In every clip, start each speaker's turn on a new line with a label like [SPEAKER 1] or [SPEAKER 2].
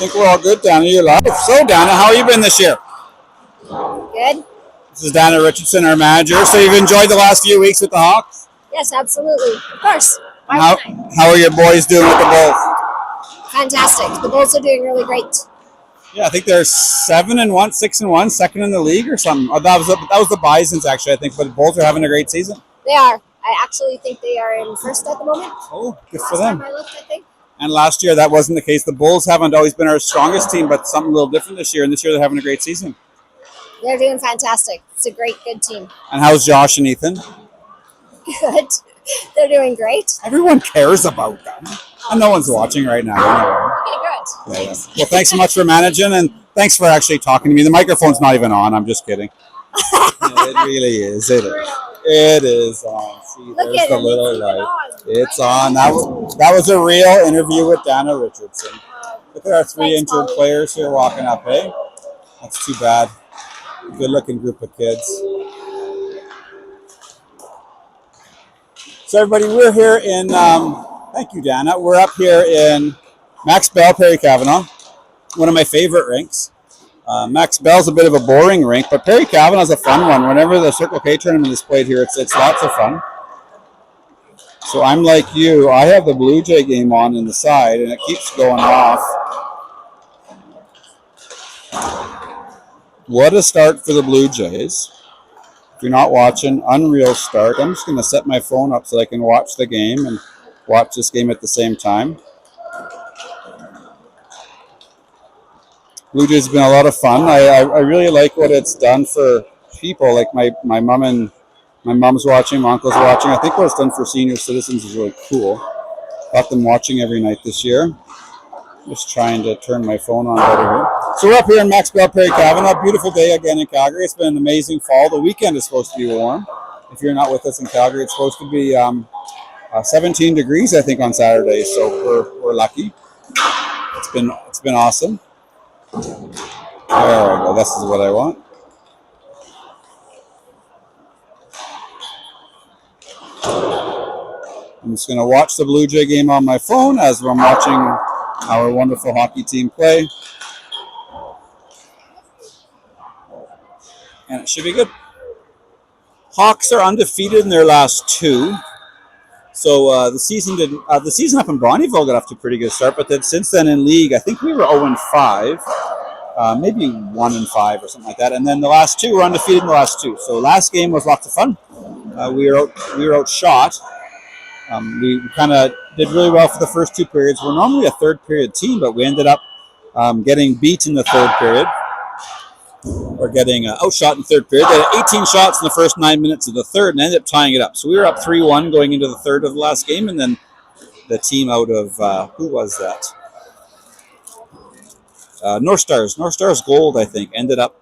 [SPEAKER 1] think we're all good, Dana. You're live. So, Dana, how have you been this year?
[SPEAKER 2] Good.
[SPEAKER 1] This is Dana Richardson, our manager. So, you've enjoyed the last few weeks with the Hawks?
[SPEAKER 2] Yes, absolutely. Of course.
[SPEAKER 1] How are your boys doing with the Bulls?
[SPEAKER 2] Fantastic. The Bulls are doing really great.
[SPEAKER 1] Yeah, I think they're 7-1, 6-1, second in the league or something. Oh, that was the Bisons, actually, I think. But the Bulls are having a great season.
[SPEAKER 2] They are. I actually think they are in first at the moment.
[SPEAKER 1] Oh, good for
[SPEAKER 2] Last
[SPEAKER 1] them.
[SPEAKER 2] time I looked, I think.
[SPEAKER 1] And last year, that wasn't the case. The Bulls haven't always been our strongest team, but something a little different this year. And this year, they're having a great season.
[SPEAKER 2] They're doing fantastic. It's a good team.
[SPEAKER 1] And how's Josh and Ethan?
[SPEAKER 2] Good. They're doing great.
[SPEAKER 1] Everyone cares about them. And no one's watching right now. Anyway.
[SPEAKER 2] Okay, good.
[SPEAKER 1] Yeah. Well, thanks so much for managing, and thanks for actually talking to me. The microphone's not even on. I'm just kidding. It really is. It is on. See, there's the little light. It's on. That was a real interview with Dana Richardson. Look at our three injured players here walking up, eh? That's too bad. Good-looking group of kids. So, everybody, we're here in, thank you, Dana. We're up here in Max Bell, Perry Cavanaugh, one of my favorite rinks. Max Bell's a bit of a boring rink, but Perry Cavanaugh's a fun one. Whenever the Circle K tournament is played here, it's lots of fun. So I'm like you. I have the Blue Jay game on in the side, and it keeps going off. What a start for the Blue Jays. If you're not watching, unreal start. I'm just going to set my phone up so I can watch the game and watch this game at the same time. Blue Jays have been a lot of fun. I really like what it's done for people. Like my mom and my mom's watching, my uncle's watching. I think what it's done for senior citizens is really cool. Got them watching every night this year. Just trying to turn my phone on better here. So we're up here in Max Bell, Perry Cavanaugh. Beautiful day again in Calgary. It's been an amazing fall. The weekend is supposed to be warm. If you're not with us in Calgary, it's supposed to be 17 degrees, I think, on Saturday. So we're lucky. It's been awesome. There we go. This is what I want. I'm just going to watch the Blue Jay game on my phone as I'm watching our wonderful hockey team play. And it should be good. Hawks are undefeated in their last two. So the season up in Bonnyville got off to a pretty good start, but then since then in league, I think we were 0-5. Maybe 1-5 or something like that, and then the last two were undefeated in the last two. So last game was lots of fun. We were outshot. We kind of did really well for the first two periods. We're normally a third period team, but we ended up getting beat in the third period, or getting outshot in the third period. They had 18 shots in the first 9 minutes of the third, and ended up tying it up. So we were up 3-1 going into the third of the last game, and then the team out of who was that? North Stars Gold, I think, ended up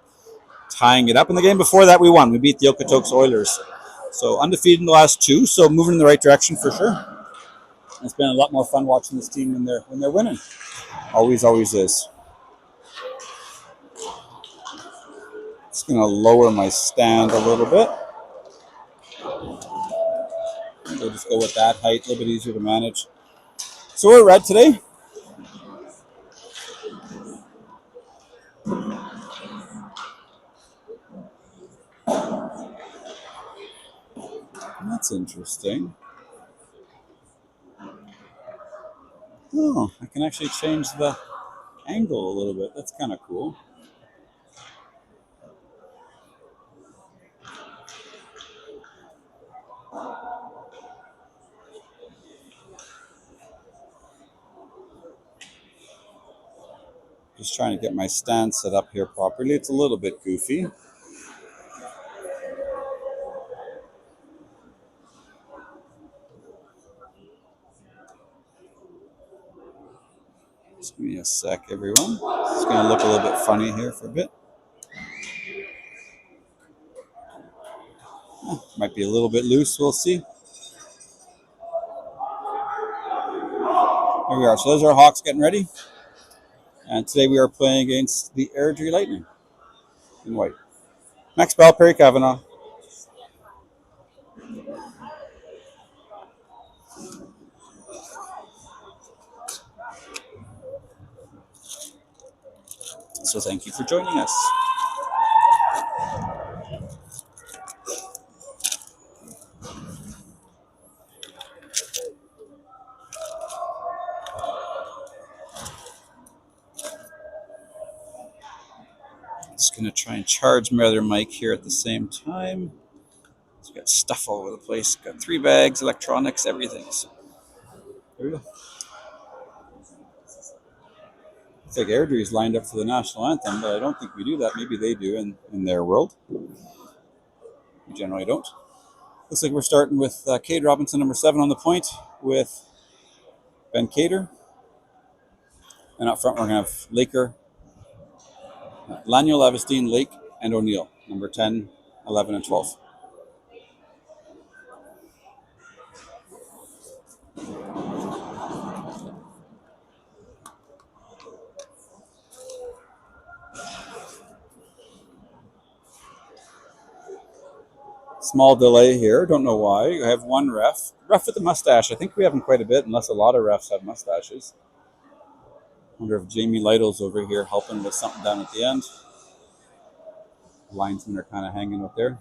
[SPEAKER 1] tying it up. In the game before that, we won. We beat the Okotoks Oilers. So undefeated in the last two, so moving in the right direction for sure. It's been a lot more fun watching this team when they're winning. Always is. Just going to lower my stand a little bit. We'll just go with that height, a little bit easier to manage. So we're red today. That's interesting. Oh, I can actually change the angle a little bit. That's kind of cool. Just trying to get my stand set up here properly. It's a little bit goofy. Just give me a sec, everyone. It's going to look a little bit funny here for a bit. Might be a little bit loose. We'll see. There we are. So those are our Hawks getting ready. And today we are playing against the Airdrie Lightning in white. Max Bell, Perry Cavanaugh. So thank you for joining us. Just going to try and charge my other mic here at the same time. So we got stuff all over the place. Got 3 bags, electronics, everything. So there we go. It's like Airdrie is lined up for the national anthem, but I don't think we do that. Maybe they do in their world. We generally don't. Looks like we're starting with Cade Robinson, number 7 on the point, with Ben Cater. And up front, we're going to have Laker, Lanyo Lavestine, Lake, and O'Neill, number 10, 11, and 12. Small delay here. Don't know why. I have one ref. Ref with the mustache. I think we have him quite a bit, unless a lot of refs have mustaches. Wonder if Jamie Lytle's over here helping with something down at the end. Linesmen are kind of hanging out there.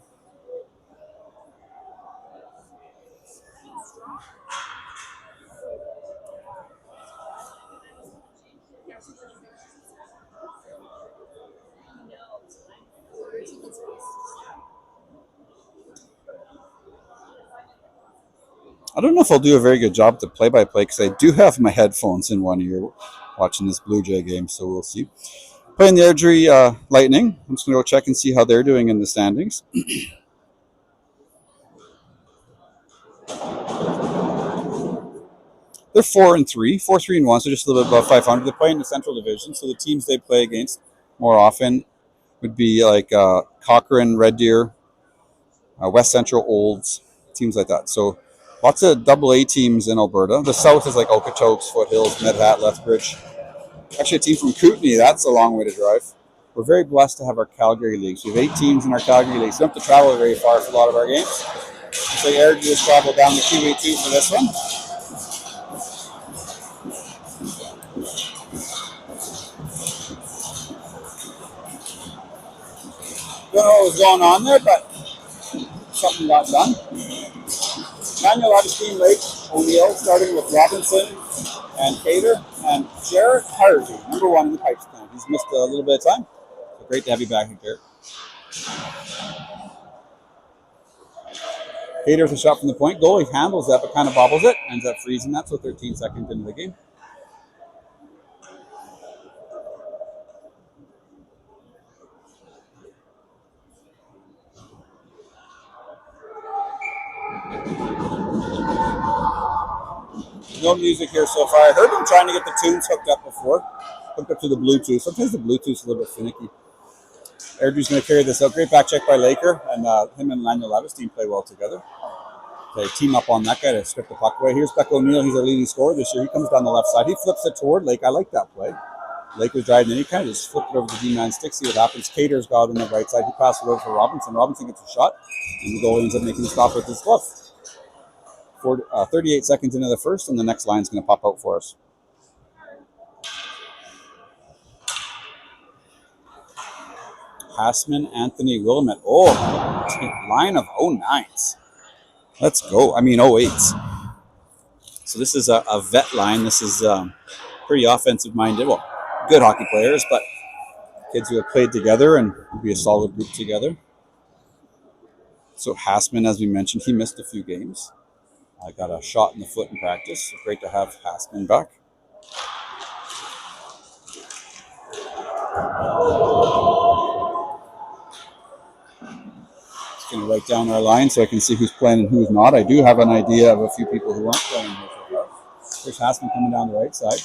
[SPEAKER 1] I don't know if I'll do a very good job to play-by-play because I do have my headphones in one ear watching this Blue Jay game, so we'll see. Playing the Airdrie Lightning. I'm just going to go check and see how they're doing in the standings. They're 4-3, 4-3-1, so just a little bit above 500. They're playing the Central Division, so the teams they play against more often would be like Cochrane, Red Deer, West Central, Olds, teams like that. So lots of AA teams in Alberta. The south is like Okotoks, Foothills, Medhat, Lethbridge. Actually, a team from Kootenay, that's a long way to drive. We're very blessed to have our Calgary leagues. We have 8 teams in our Calgary leagues. We don't have to travel very far for a lot of our games. So Airdrie just traveled down to QA2 for this one. Don't know what was going on there, but something got done. Manuel Augustine, Lake, O'Neill, starting with Robinson and Cater, and Jared Harvey, number 1 in the pipes plan. He's missed a little bit of time. So great to have you back here. Cater's a shot from the point. Goalie handles that, but kind of bobbles it. Ends up freezing that, so 13 seconds into the game. No music here so far. I heard them trying to get the tunes hooked up before. Hooked up to the Bluetooth. Sometimes the Bluetooth's a little bit finicky. Airdrie's going to carry this out. Great back check by Laker, and him and Lando Lavestine play well together. They team up on that guy to strip the puck away. Here's Beck O'Neill. He's our leading scorer this year. He comes down the left side. He flips it toward Lake. I like that play. Lake was driving in. He kind of just flipped it over to the D-man stick. See what happens. Cater's got it on the right side. He passes it over for Robinson. Robinson gets a shot, and the goalie ends up making a stop with his glove. 38 seconds into the first, and the next line's going to pop out for us. Hassman, Anthony, Willamette. Oh, line of 09s. Let's go. I mean 08s. So this is a vet line. This is pretty offensive-minded. Well, good hockey players, but kids who have played together and will be a solid group together. So Hassman, as we mentioned, he missed a few games. I got a shot in the foot in practice. So great to have Hassman back. Just going to write down our line so I can see who's playing and who's not. I do have an idea of a few people who aren't playing here so far. There's Hassman coming down the right side.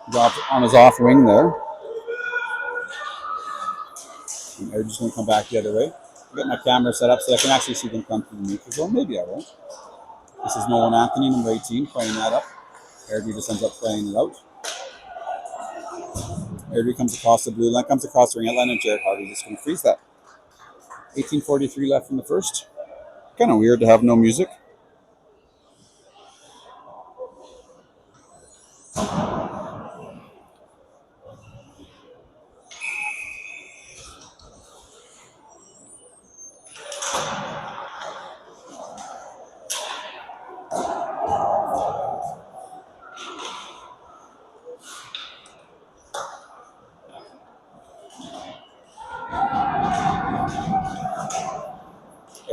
[SPEAKER 1] He's on his off wing there. And they're just going to come back the other way. I'll get my camera set up so I can actually see them come through the neutral zone. Maybe I won't. This is Nolan Anthony, number 18, playing that up. Airdrie just ends up playing it out. Airdrie comes across the blue line, comes across the ring line, and Jared Harvey just going to freeze that. 18:43 left in the first. Kind of weird to have no music.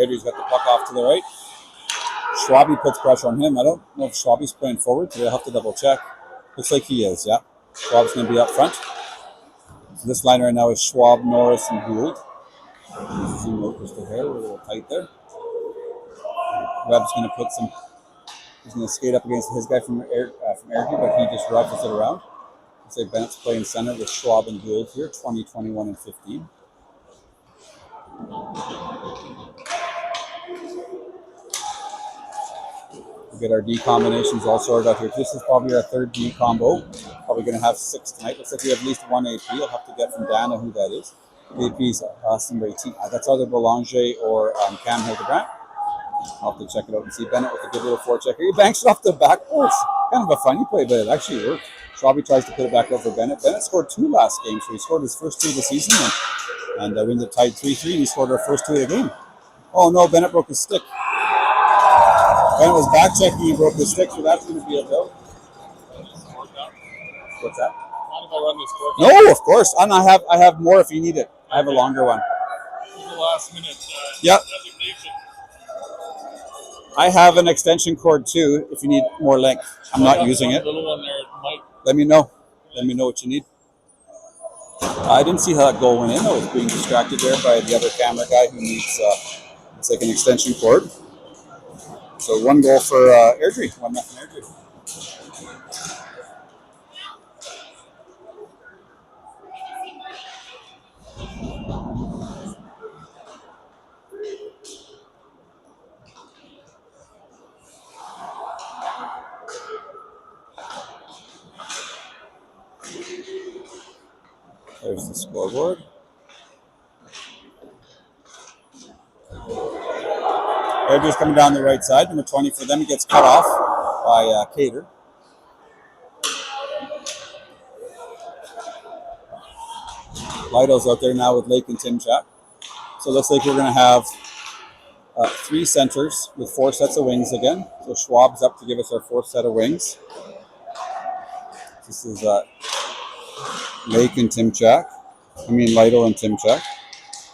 [SPEAKER 1] Airdrie's got the puck off to the right. Schwabe puts pressure on him. I don't know if Schwabe's playing forward, so they'll have to double check. Looks like he is, yeah. Schwab's going to be up front. So this line right now is Schwab, Norris, and Gould. Zoom out just a hair. We're a little tight there. Webb's going to put some. He's going to skate up against his guy from Airdrie, but he just ruffles it around. Looks like Bennett's playing center with Schwab and Gould here, 20, 21, and 15. We'll get our D combinations all sorted out here. This is probably our third D combo. Probably going to have 6 tonight. Looks like we have at least one AP. I'll have to get from Dana who that is. The AP's number 18. That's either Belanger or Cam Hildebrandt. I'll have to check it out and see. Bennett with a good little forechecker. He banks it off the backboard. Kind of a funny play, but it actually worked. Schwabe tries to put it back out for Bennett. Bennett scored 2 last game, so he scored his first 2 of the season, and we ended up tied 3-3, and he scored our first 2 of the game. Oh no, Bennett broke his stick. Bennett was back checking, he broke his stick, so that's going to be a bill. What's that? No, of course. And I have more if you need it. I have a longer one.
[SPEAKER 3] The last minute.
[SPEAKER 1] Yep. I have an extension cord too if you need more length. I'm not using it.
[SPEAKER 3] Little one there, Mike.
[SPEAKER 1] Let me know. Let me know what you need. I didn't see how that goal went in. I was being distracted there by the other camera guy who needs it's like an extension cord. So 1 goal for Airdrie. 1-0 Airdrie. There's the scoreboard. Airdrie's coming down the right side. Number 20 for them. He gets cut off by Cater. Lido's out there now with Lake and Timchak. So it looks like we're going to have 3 centers with 4 sets of wings again. So Schwab's up to give us our 4th set of wings. This is Lake and Timchak. Lido and Timchak.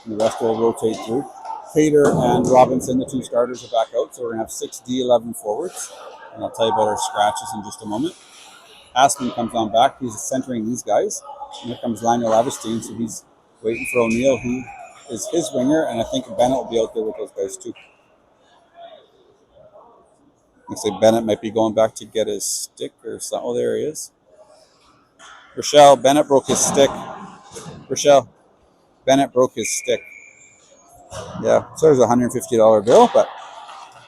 [SPEAKER 1] And the rest will rotate through. Cater and Robinson, the 2 starters, are back out. So we're going to have 6 D11 forwards. And I'll tell you about our scratches in just a moment. Aspen comes on back. He's centering these guys. And here comes Lionel Avestine. So he's waiting for O'Neill, who is his winger. And I think Bennett will be out there with those guys too. Looks like Bennett might be going back to get his stick or something. Oh, there he is. Rochelle, Bennett broke his stick. Rochelle, Bennett broke his stick. Yeah, so there's a $150 bill, but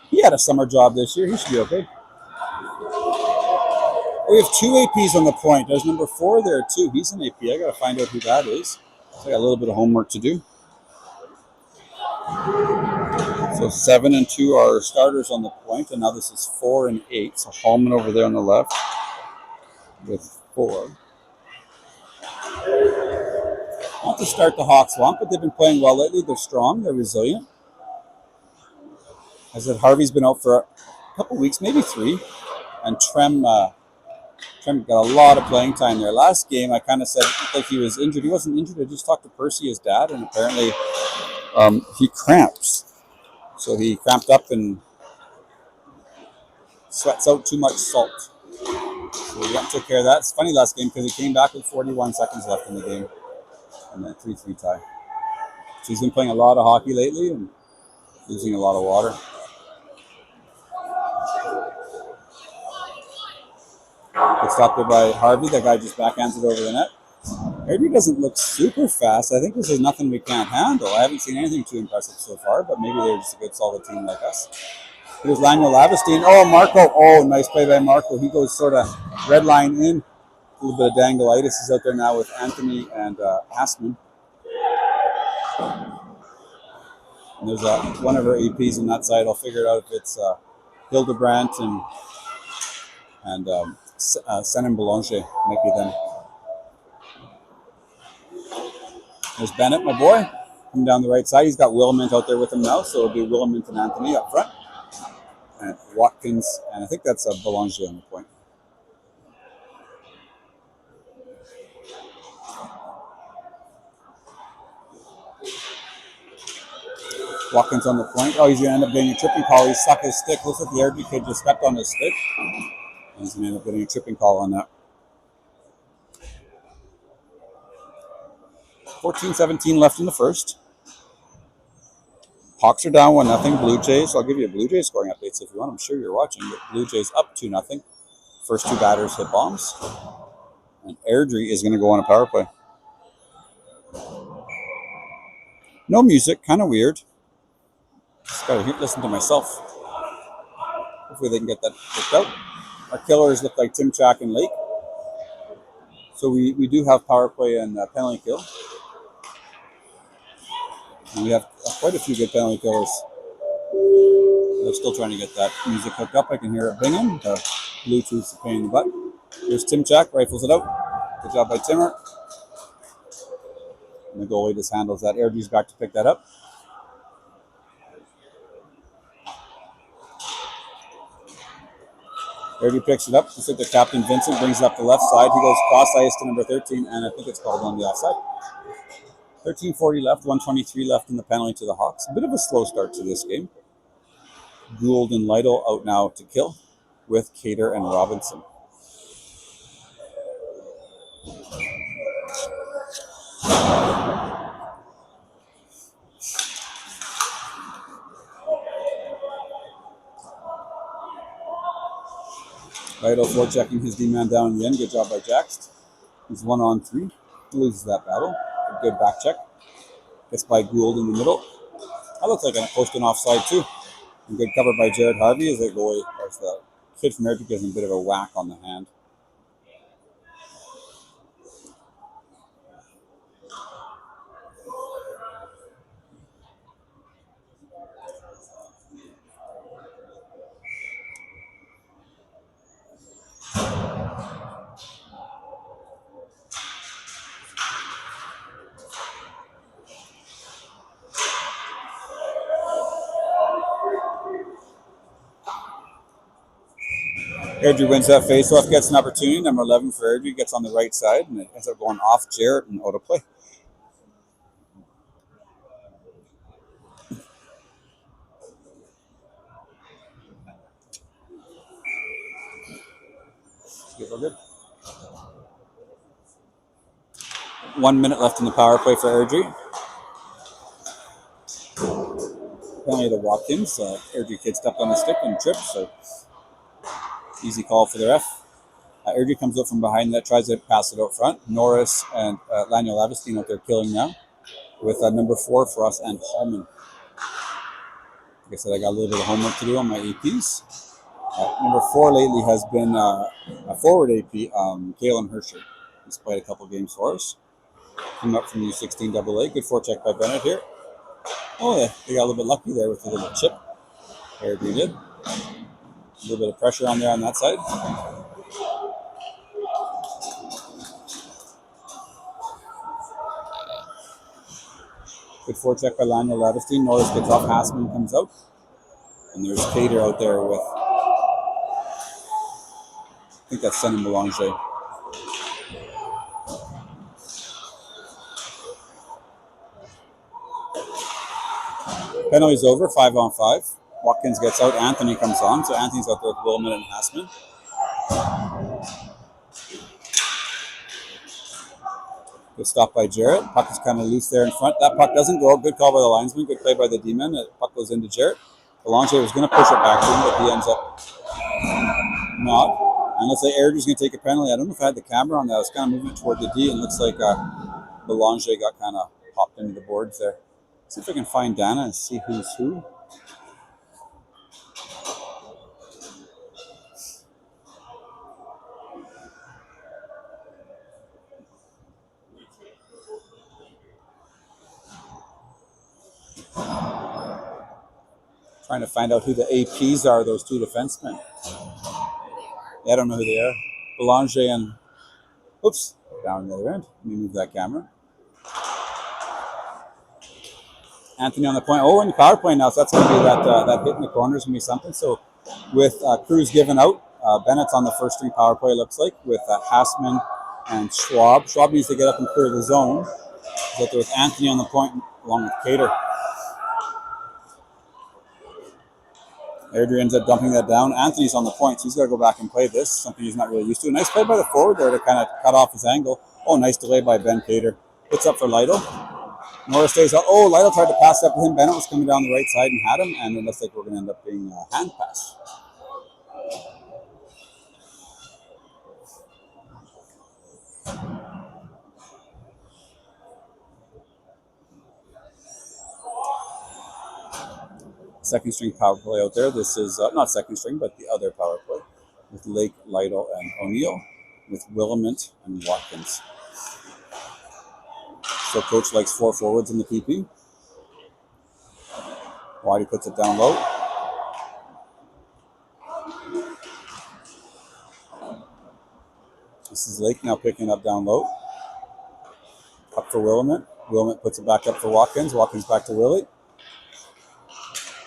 [SPEAKER 1] he had a summer job this year. He should be okay. We have 2 APs on the point. There's number 4 there too. He's an AP. I got to find out who that is. So I got a little bit of homework to do. So 7 and 2 are starters on the point, and now this is 4 and 8. So Hallman over there on the left with 4. Not to start the Hawks want, but they've been playing well lately. They're strong. They're resilient. I said Harvey's been out for a couple weeks, maybe 3. And Trem got a lot of playing time there. Last game, I kind of said like he was injured. He wasn't injured. I just talked to Percy, his dad, and apparently he cramps. So he cramped up and sweats out too much salt. So we got to take care of that. It's funny last game because he came back with 41 seconds left in the game. And then 3-3 tie. So he's been playing a lot of hockey lately and losing a lot of water. Gets stopped there by Harvey. That guy just backhands it over the net. Airdrie doesn't look super fast. I think this is nothing we can't handle. I haven't seen anything too impressive so far, but maybe they're just a good solid team like us. Here's Lionel Lavestine. Oh, Marco. Oh, nice play by Marco. He goes sort of red line in. A little bit of dangleitis. Is out there now with Anthony and Asman. And there's one of our APs on that side. I'll figure it out if it's Hildebrandt and Senan Belanger. Might be them. There's Bennett, my boy. Coming down the right side. He's got Wilmont out there with him now, so it'll be Wilmont and Anthony up front. And Watkins, and I think that's Belanger on the point. Watkins on the point. Oh, he's going to end up getting a tripping call. He stuck his stick. Looks like the Airdrie kid just stepped on his stick. And he's going to end up getting a tripping call on that. 14-17 left in the first. Hawks are down 1-0. Blue Jays. I'll give you a Blue Jays scoring updates if you want. I'm sure you're watching. But Blue Jays up 2-0. First two batters hit bombs. And Airdrie is going to go on a power play. No music. Kind of weird. Just got to listen to myself. Hopefully they can get that worked out. Our killers look like Tim Chak and Lake. So we do have power play and penalty kill. And we have quite a few good penalty killers. They're still trying to get that music hooked up. I can hear it binging. The Bluetooth's a pain in the butt. Here's Tim Chak, rifles it out. Good job by Timmer. And the goalie just handles that. Airdrie's back to pick that up. Airdrie picks it up. Looks like the captain, Vincent, brings it up the left side. He goes cross ice to number 13, and I think it's called on the offside. 13:40 left, 1:23 left in the penalty to the Hawks. A bit of a slow start to this game. Gould and Lytle out now to kill with Cater and Robinson. Lytle forechecking his D-man down in the end. Good job by Jax. He's 1-on-3. He loses that battle. A good back check. Gets by Gould in the middle. That looks like a post and offside too. And good cover by Jared Harvey as the goalie, as the kid from Airdrie gives him a bit of a whack on the hand. Airdrie wins that faceoff, gets an opportunity. Number 11 for Airdrie gets on the right side, and it ends up going off Jarrett and out of play. Good. 1 minute left in the power play for Airdrie. Penalty to Watkins. Airdrie kid stepped on the stick and tripped, so easy call for the ref. Airdrie comes up from behind that, tries to pass it out front. Norris and Laniel Lavestine out there killing now with number 4 for us and Hallman. Like I said, I got a little bit of homework to do on my APs. Number 4 lately has been a forward AP, Kalen Hersher. He's played a couple games for us. Came up from U16 AA. Good forecheck by Bennett here. Oh, yeah, they got a little bit lucky there with a little chip. Airdrie did. A little bit of pressure on there on that side. Good forecheck by Laniel Lavestine. Norris gets off. Hassman comes out. And there's Cater out there with, I think that's Senan Belanger. Penalty's over, 5-on-5. Watkins gets out, Anthony comes on. So Anthony's out there with Willman and Hassman. Good stop by Jarrett. Puck is kind of loose there in front. That puck doesn't go out. Good call by the linesman. Good play by the D-man. The puck goes into Jarrett. Belanger was going to push it back to him, but he ends up not. And looks like Airdrie's going to take a penalty. I don't know if I had the camera on that. I was kind of moving it toward the D, and looks like Belanger got kind of popped into the boards there. See if I can find Dana and see who's who. Trying to find out who the APs are, those two defensemen. Yeah, I don't know who they are. Belanger and, oops, down the other end. Let me move that camera. Anthony on the point. Oh, in the power play now, so that's going to be that hit in the corner is going to be something. So with Cruz given out, Bennett's on the first 3 power play, looks like, with Hassman and Schwab. Schwab needs to get up and clear the zone. He's out there with Anthony on the point, along with Cater. Airdrie ends up dumping that down. Anthony's on the point, so he's got to go back and play this, something he's not really used to. Nice play by the forward there to kind of cut off his angle. Oh, nice delay by Ben Cater. Puts up for Lytle. Norris stays out. Oh, Lytle tried to pass up to him. Bennett was coming down the right side and had him, and it looks like we're going to end up being a hand pass. Second string power play out there. This is not second string, but the other power play with Lake, Lytle, and O'Neill, with Willamette and Watkins. So coach likes 4 forwards in the PP. Waddy puts it down low. This is Lake now picking up down low. Up for Willamette. Willamette puts it back up for Watkins. Watkins back to Willie.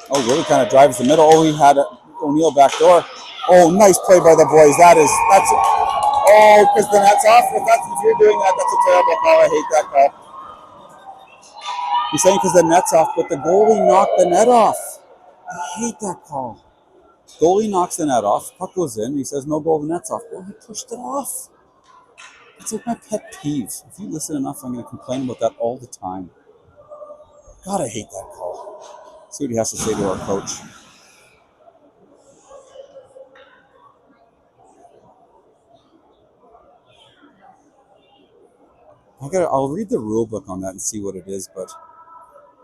[SPEAKER 1] Oh, Willie kind of drives the middle. Oh, he had O'Neill back door. Oh, nice play by the boys. That's oh, because the net's off. If you're doing that, that's a terrible call. I hate that call. He's saying because the net's off, but the goalie knocked the net off. I hate that call. Goalie knocks the net off. Puck goes in. He says no goal. The net's off. Well, he pushed it off. It's like my pet peeve. If you listen enough, I'm going to complain about that all the time. God, I hate that call. See what he has to say to our coach. I'll read the rule book on that and see what it is. But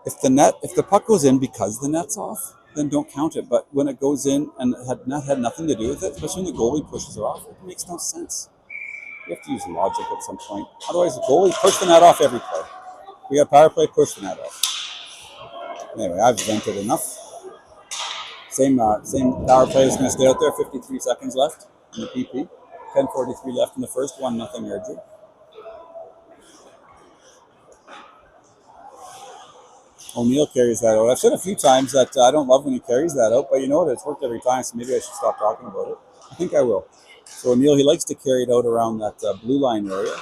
[SPEAKER 1] if the puck goes in because the net's off, then don't count it. But when it goes in and net had nothing to do with it, especially when the goalie pushes it off, it makes no sense. You have to use logic at some point. Otherwise, the goalie push the net off every play. We got power play, push the net off. Anyway, I've vented enough. Same power play is going to stay out there. 53 seconds left in the PP. 10:43 left in the first. 1-0 Airdrie. O'Neill carries that out. I've said a few times that I don't love when he carries that out, but you know what? It's worked every time, so maybe I should stop talking about it. I think I will. So O'Neill, he likes to carry it out around that blue line area.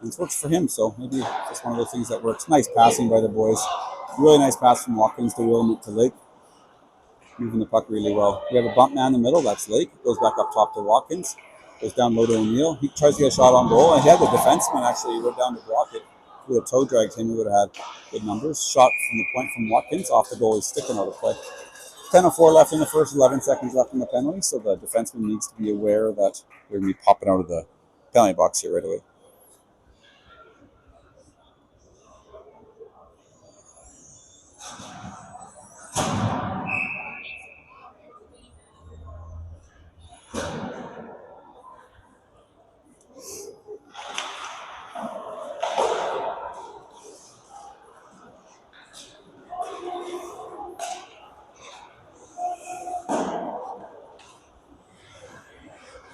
[SPEAKER 1] And it works for him, so maybe it's just one of those things that works. Nice passing by the boys. Really nice pass from Watkins to Willamette to Lake. Moving the puck really well. We have a bump man in the middle. That's Lake. Goes back up top to Watkins. Goes down low to O'Neill. He tries to get a shot on goal. And he had the defenseman actually go down to block it. If we would have toe dragged him, he would have had good numbers. Shot from the point from Watkins off the goal. He's sticking out of play. 10:04 left in the first, 11 seconds left in the penalty. So the defenseman needs to be aware that we're going to be popping out of the penalty box here right away.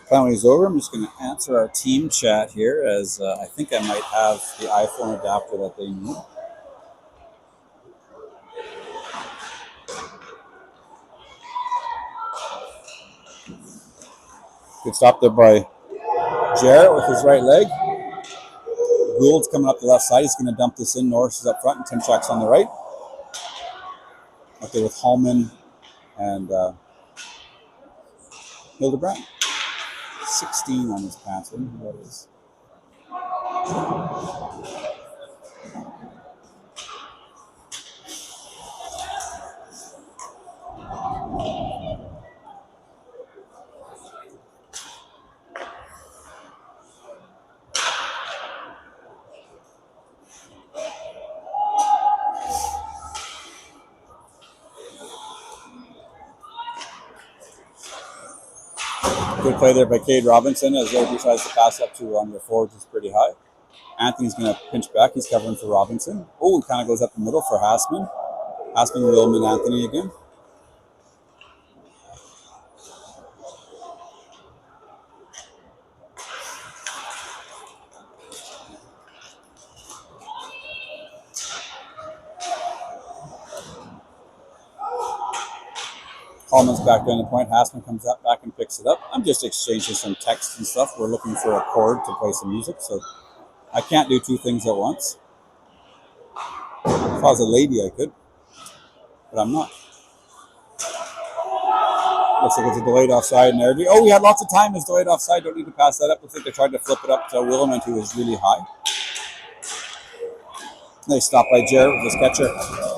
[SPEAKER 1] Penalty's over. I'm just going to answer our team chat here as I think I might have the iPhone adapter that they need. Good stop there by Jarrett with his right leg. Gould's coming up the left side. He's going to dump this in. Norris is up front and Timchak's on the right. Up there with Hallman and Hildebrand. 16 on his pants. What do you think that is? Good play there by Cade Robinson as Airdrie tries to pass up to on their forwards, who's pretty high. Anthony's going to pinch back. He's covering for Robinson. Oh, he kind of goes up the middle for Hassman. Hassman, Wilman, Anthony again. Hallman's back down the point. Hassman comes up back and picks it up. I'm just exchanging some text and stuff. We're looking for a chord to play some music, so I can't do two things at once. If I was a lady, I could, but I'm not. Looks like it's a delayed offside in Airdrie. Oh, we had lots of time as delayed offside. Don't need to pass that up. Looks like they tried to flip it up to Willamette, who was really high. Nice stop by Jared with his catcher.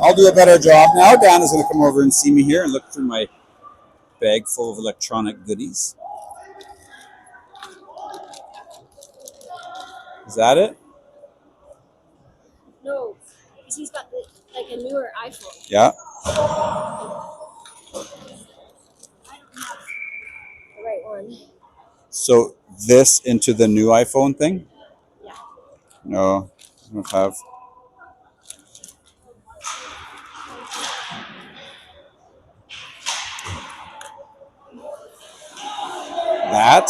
[SPEAKER 1] I'll do a better job now. Dan is going to come over and see me here and look through my bag full of electronic goodies. Is that it?
[SPEAKER 2] No, because he's got like a newer iPhone.
[SPEAKER 1] Yeah.
[SPEAKER 2] I don't have the right one.
[SPEAKER 1] So this into the new iPhone thing?
[SPEAKER 2] Yeah.
[SPEAKER 1] No, I don't have. That?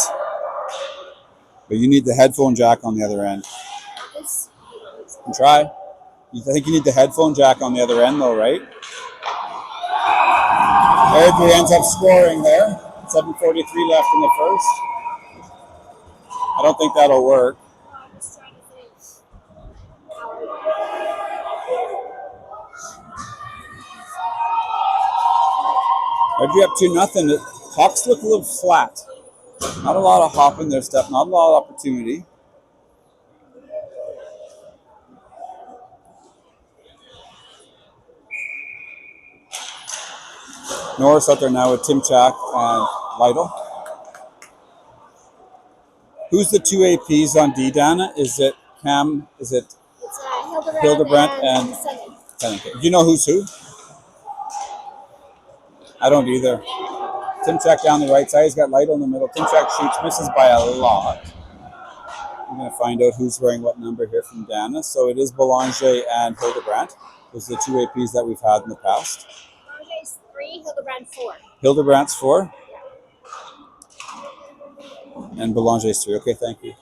[SPEAKER 1] But you need the headphone jack on the other end.
[SPEAKER 2] This.
[SPEAKER 1] You can try. I think you need the headphone jack on the other end though, right? Airdrie ends up scoring there. 7:43 left in the first. I don't think that'll work.
[SPEAKER 2] I'm just trying to think.
[SPEAKER 1] Airdrie up 2-0. The Hawks look a little flat. Not a lot of hop in their step. Not a lot of opportunity. Norris out there now with Timchak and Lytle. Who's the two APs on D, Dana? Is it Cam? Is it
[SPEAKER 2] It's Hildebrandt,
[SPEAKER 1] Hildebrandt and
[SPEAKER 2] Senning.
[SPEAKER 1] Do you know who's who? I don't either. Timchak down the right side. He's got Lytle in the middle. Timchak shoots, misses by a lot. I'm going to find out who's wearing what number here from Dana. So it is Belanger and Hildebrandt. Those are the two APs that we've had in the past.
[SPEAKER 2] Belanger's 3, Hildebrandt 4.
[SPEAKER 1] Hildebrandt's 4. And Belanger's 3. Okay, thank you.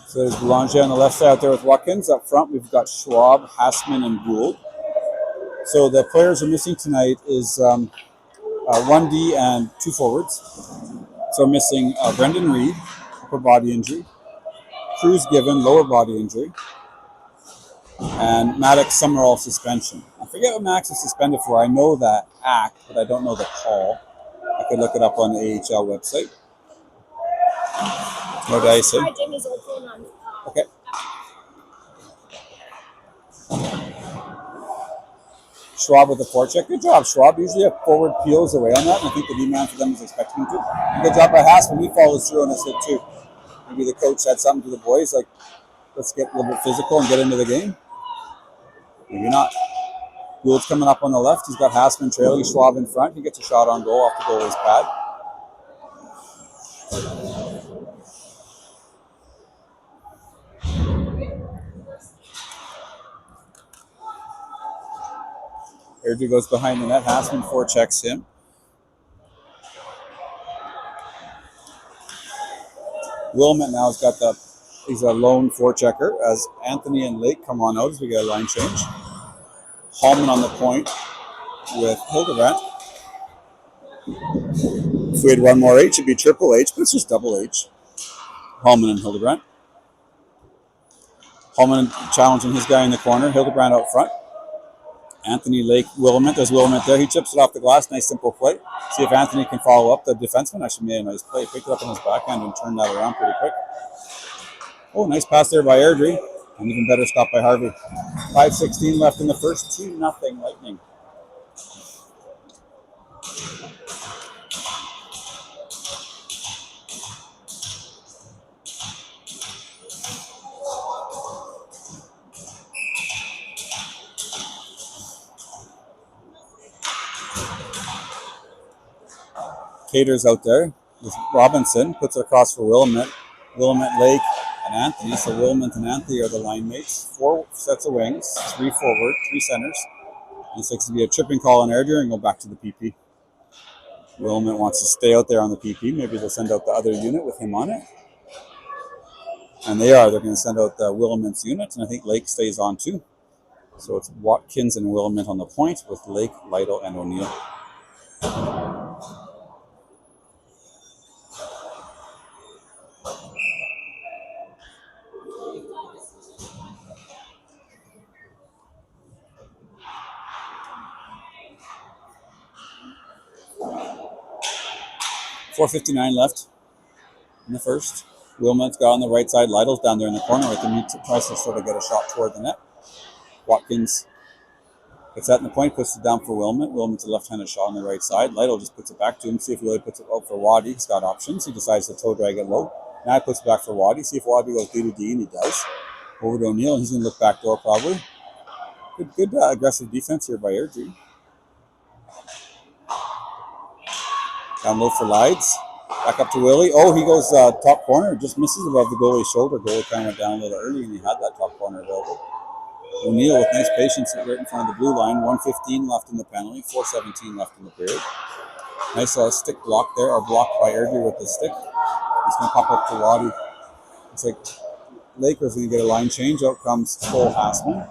[SPEAKER 1] So there's Belanger on the left side out there with Watkins. Up front, we've got Schwab, Hassman, and Gould. So the players we're missing tonight is 1D and 2 forwards. So we're missing Brendan Reed, upper body injury. Cruz Given, lower body injury. And Maddox Summerall suspension. I forget what Max is suspended for. I know that act, but I don't know the call. I could look it up on the AHL website. What did I say?
[SPEAKER 2] Try Jimmy's old phone on.
[SPEAKER 1] Okay. Schwab with the forecheck. Good job, Schwab. Usually a forward peels away on that, and I think the D-man for them is expecting him to. Good job by Hassman. He follows through on this hit too. Maybe the coach said something to the boys like, let's get a little bit physical and get into the game. Maybe not. Gould's coming up on the left. He's got Hassman trailing, Schwab in front. He gets a shot on goal off the goalie's pad. Airdrie goes behind the net. Hassman forechecks him. Wilmot now has got he's a lone forechecker as Anthony and Lake come on out as we get a line change. Hallman on the point with Hildebrandt. If we had one more H, it'd be triple H, but it's just double H. Hallman and Hildebrandt. Hallman challenging his guy in the corner. Hildebrandt out front. Anthony Lake, Willamette. There's Willamette there. He chips it off the glass. Nice simple play. See if Anthony can follow up. The defenseman actually made a nice play. Picked it up in his backhand and turned that around pretty quick. Oh, nice pass there by Airdrie. An even better stop by Harvey. 5:16 left in the first. 2-0 Lightning. Cater's out there with Robinson, puts it across for Willamette. Willamette, Lake, and Anthony. So Willamette and Anthony are the line mates. 4 sets of wings, 3 forward, 3 centers. And it's likes to be a tripping call on Airdrie and go back to the PP. Willamette wants to stay out there on the PP. Maybe they'll send out the other unit with him on it. And they're going to send out Williman's unit, and I think Lake stays on too. So it's Watkins and Willamette on the point with Lake, Lytle, and O'Neill. .459 left in the first. Wilmot's got on the right side. Lytle's down there in the corner with him. He tries to sort of get a shot toward the net. Watkins gets that in the point, puts it down for Wilmot. Wilmot's a left-handed shot on the right side. Lytle just puts it back to him, see if he really puts it out for Waddy. He's got options. He decides to toe drag it low. Now he puts it back for Waddy. See if Waddy goes D to D, and he does. Over to O'Neill, and he's going to look back door probably. Good aggressive defense here by Airdrie. Down low for Lides. Back up to Willie. Oh, he goes top corner. Just misses above the goalie's shoulder. Goalie kind of went down a little early, and he had that top corner available. O'Neill with nice patience right in front of the blue line. 1:15 left in the penalty. 4:17 left in the period. Nice stick block there, or blocked by Airdrie with the stick. He's going to pop up to Waddy. It's like Lakers going to get a line change. Out comes Cole Hassman.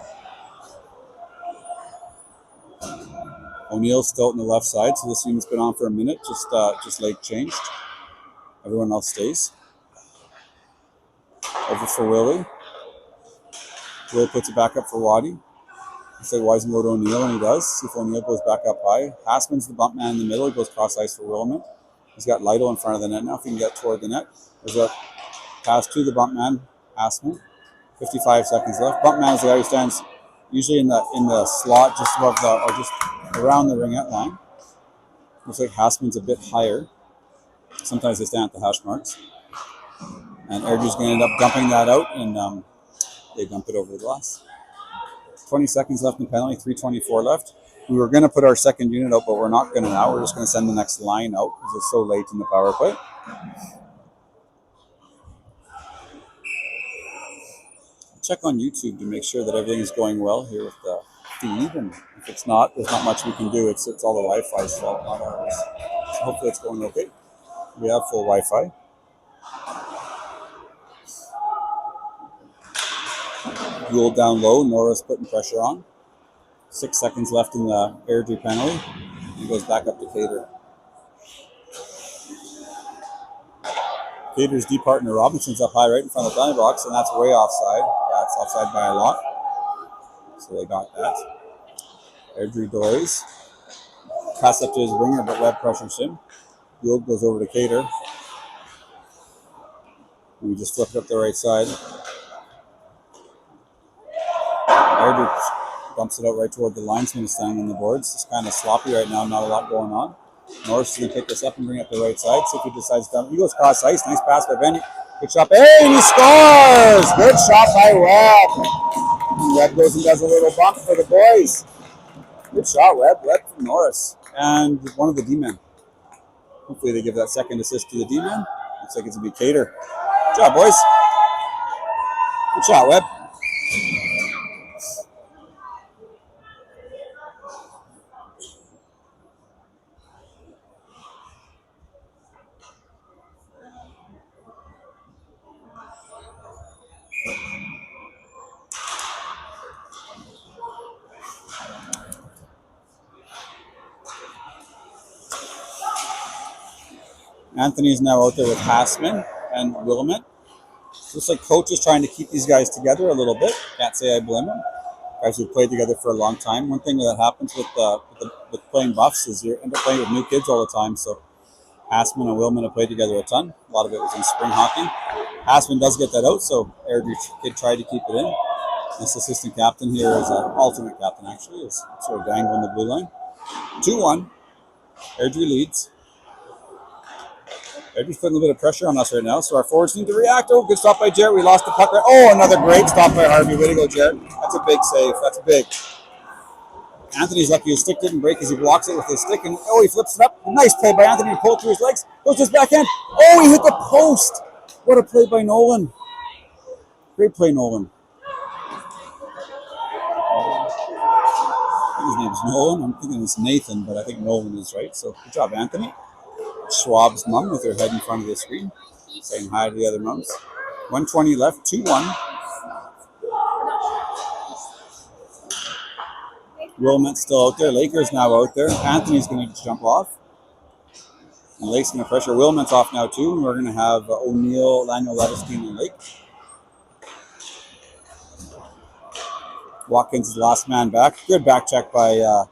[SPEAKER 1] O'Neill's still on the left side, so this unit's been on for a minute. Just Lake changed. Everyone else stays. Over for Willie. Will puts it back up for Waddy. Looks like Wise can go to O'Neill, and he does. See if O'Neill goes back up high. Hassman's the bump man in the middle. He goes cross ice for Willamette. He's got Lytle in front of the net now. If he can get toward the net. There's a pass to the bump man, Hassman. 55 seconds left. Bump man is the guy who stands usually in the slot just above the, or just around the ringette line. Looks like Hassman's a bit higher. Sometimes they stand at the hash marks. And Airdrie's going to end up dumping that out, and they dump it over the glass. 20 seconds left in penalty, 3:24 left. We were going to put our second unit out, but we're not going to now. We're just going to send the next line out because it's so late in the power play. Check on YouTube to make sure that everything is going well here with the feed, and if it's not, there's not much we can do. It's all the Wi-Fi's fault, not ours. So hopefully it's going okay. We have full Wi-Fi. Gould down low. Norris putting pressure on. 6 seconds left in the Airdrie penalty. He goes back up to Cater. Cater's deep partner Robinson's up high right in front of the penalty box, and that's way offside. Yeah, it's offside by a lot. So they got that. Airdrie Dories. Pass up to his winger, but Webb pressures him. Gould goes over to Cater. And we just flip it up the right side. Airdrie bumps it out right toward the linesman standing on the boards. It's kind of sloppy right now, not a lot going on. Norris is going to pick this up and bring it up the right side. See if he decides to. He goes cross ice. Nice pass by Benny. Good shot. Hey, and he scores! Good shot by Webb. Webb goes and does a little bump for the boys. Good shot, Webb. Webb from Norris. And one of the D-men. Hopefully they give that second assist to the D-men. Looks like it's going to be Cater. Good job, boys. Good shot, Webb. Anthony's now out there with Hassman and Willamette. Looks like coach is trying to keep these guys together a little bit. Can't say I blame him. Guys who played together for a long time. One thing that happens with playing buffs is you end up playing with new kids all the time. So Hassman and Willamette have played together a ton. A lot of it was in spring hockey. Hassman does get that out, so Airdrie kid tried to keep it in. This assistant captain here is an alternate captain, actually. Is sort of dangling the blue line. 2-1. Airdrie leads. Airdrie's putting a little bit of pressure on us right now, so our forwards need to react. Oh, good stop by Jarrett. We lost the puck right. Oh, another great stop by Harvey. Way to go, Jarrett. That's a big save. That's big. Anthony's lucky his stick didn't break as he blocks it with his stick, and oh, he flips it up. Nice play by Anthony to pull it through his legs. Goes to his backhand. Oh, he hit the post. What a play by Nolan. Great play, Nolan. I think his name's Nolan. I'm thinking it's Nathan, but I think Nolan is right. So good job, Anthony. Schwab's mom with her head in front of the screen, saying hi to the other moms. 1:20 left, 2-1. Wilmot's still out there. Lakers now out there. Anthony's going to jump off. And Lake's going to pressure. Wilmot's off now too. And we're going to have O'Neill, Laniel, Levestein, and Lake. Watkins is the last man back. Good back check by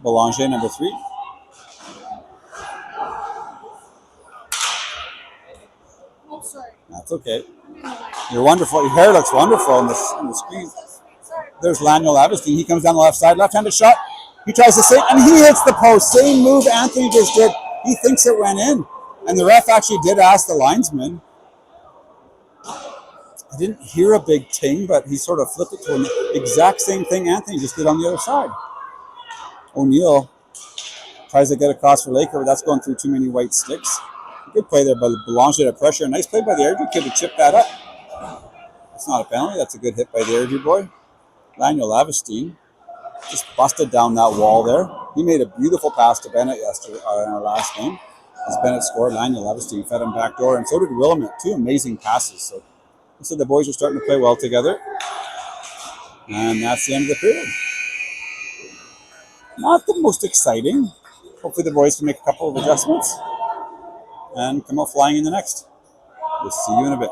[SPEAKER 1] Belanger, number 3.
[SPEAKER 2] Oh, sorry.
[SPEAKER 1] That's okay. You're wonderful. Your hair looks wonderful on the screen.
[SPEAKER 2] Sorry.
[SPEAKER 1] There's Laniel Levestein. He comes down the left side. Left-handed shot. He tries to save, and he hits the post. Same move Anthony just did. He thinks it went in. And the ref actually did ask the linesman. I didn't hear a big ting, but he sort of flipped it to the exact same thing Anthony just did on the other side. O'Neill tries to get across for Laker, but that's going through too many white sticks. Good play there by Belanger to pressure. Nice play by the Airdrie kid to chip that up. That's not a penalty. That's a good hit by the Airdrie boy. Laniel Levestein just busted down that wall there. He made a beautiful pass to Bennett yesterday in our last game. As Bennett scored, Laniel Levestein fed him back door, and so did Willamette. 2 amazing passes. So the boys are starting to play well together. And that's the end of the period. Not the most exciting. Hopefully the boys can make a couple of adjustments and come out flying in the next. We'll see you in a bit.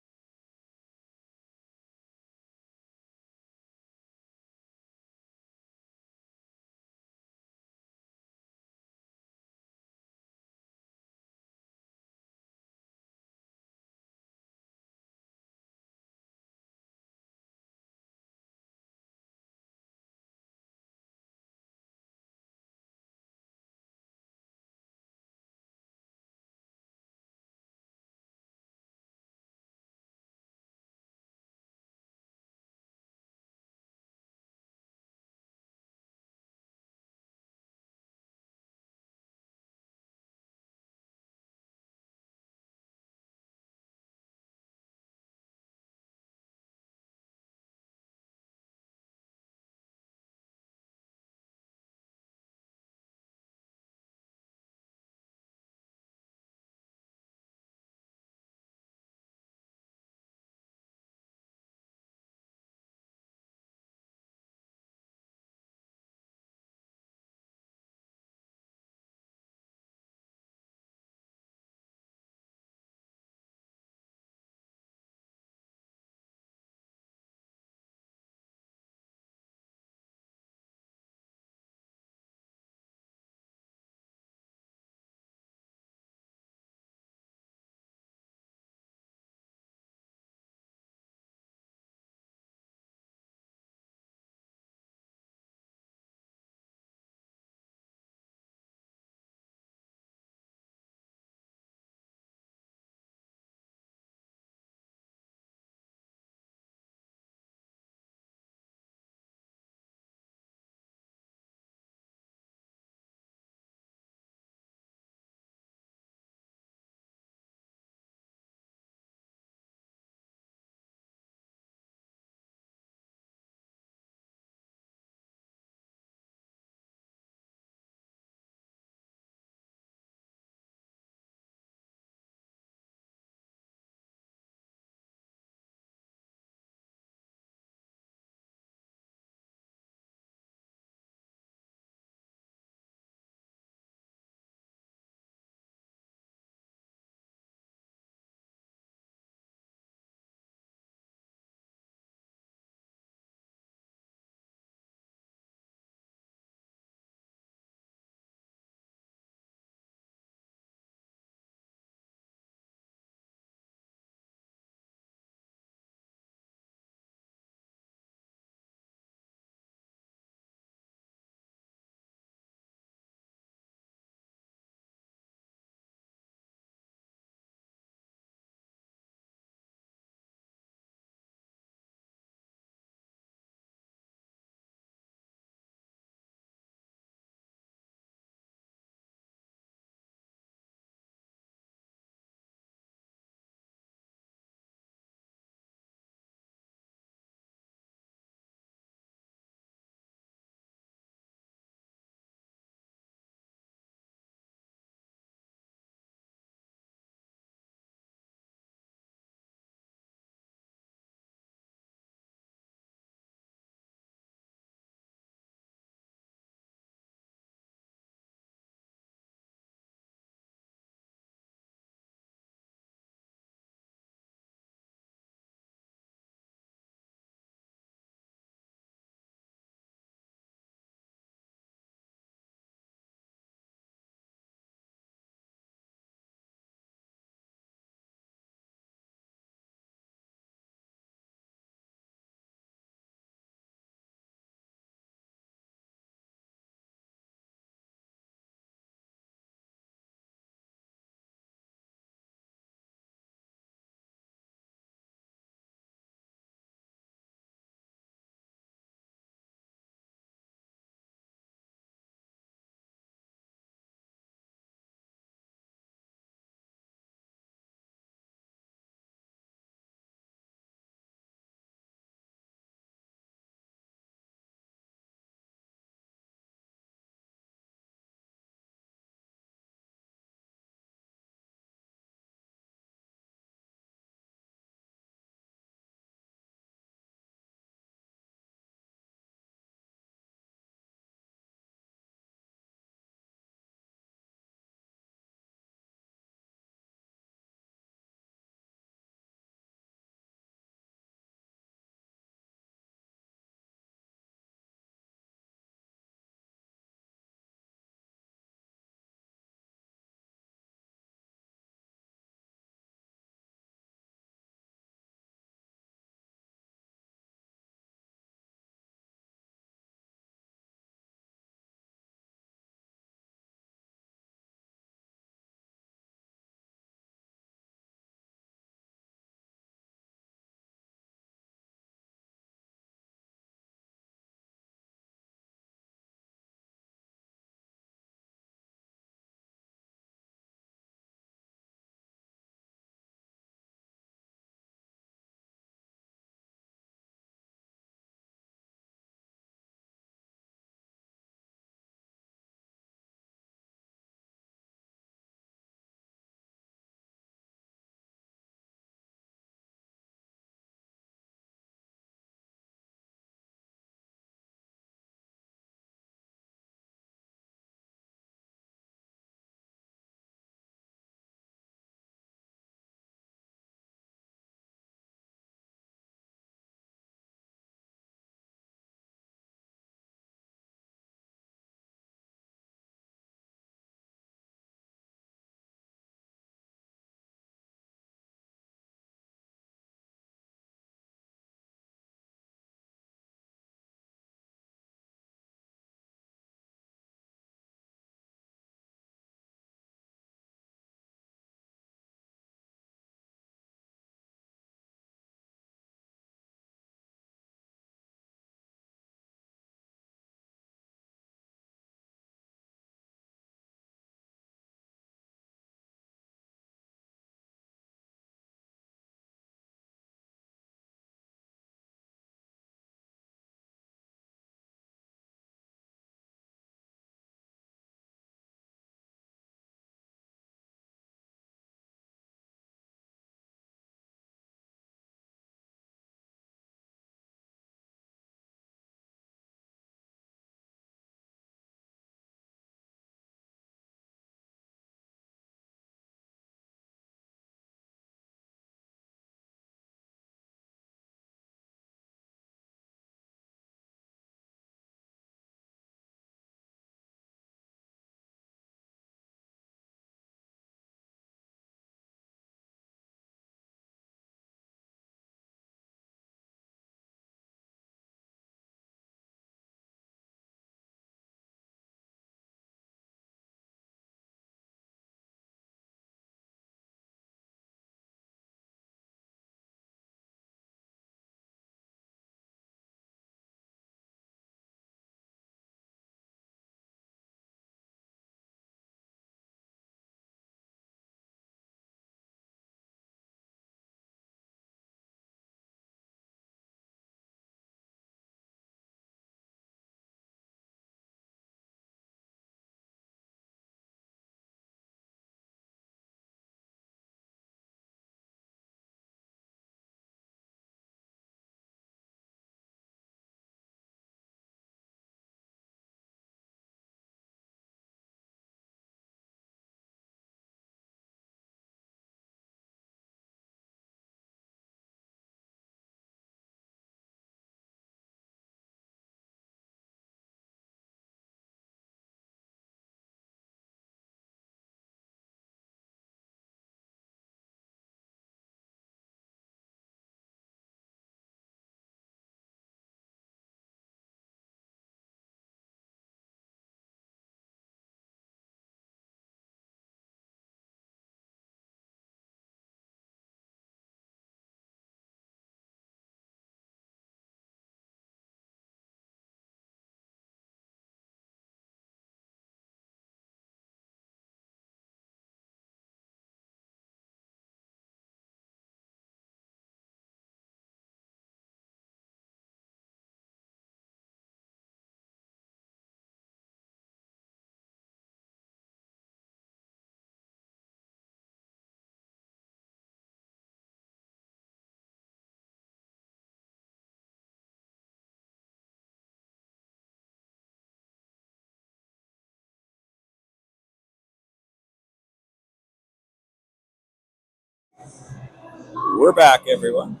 [SPEAKER 1] We're back, everyone.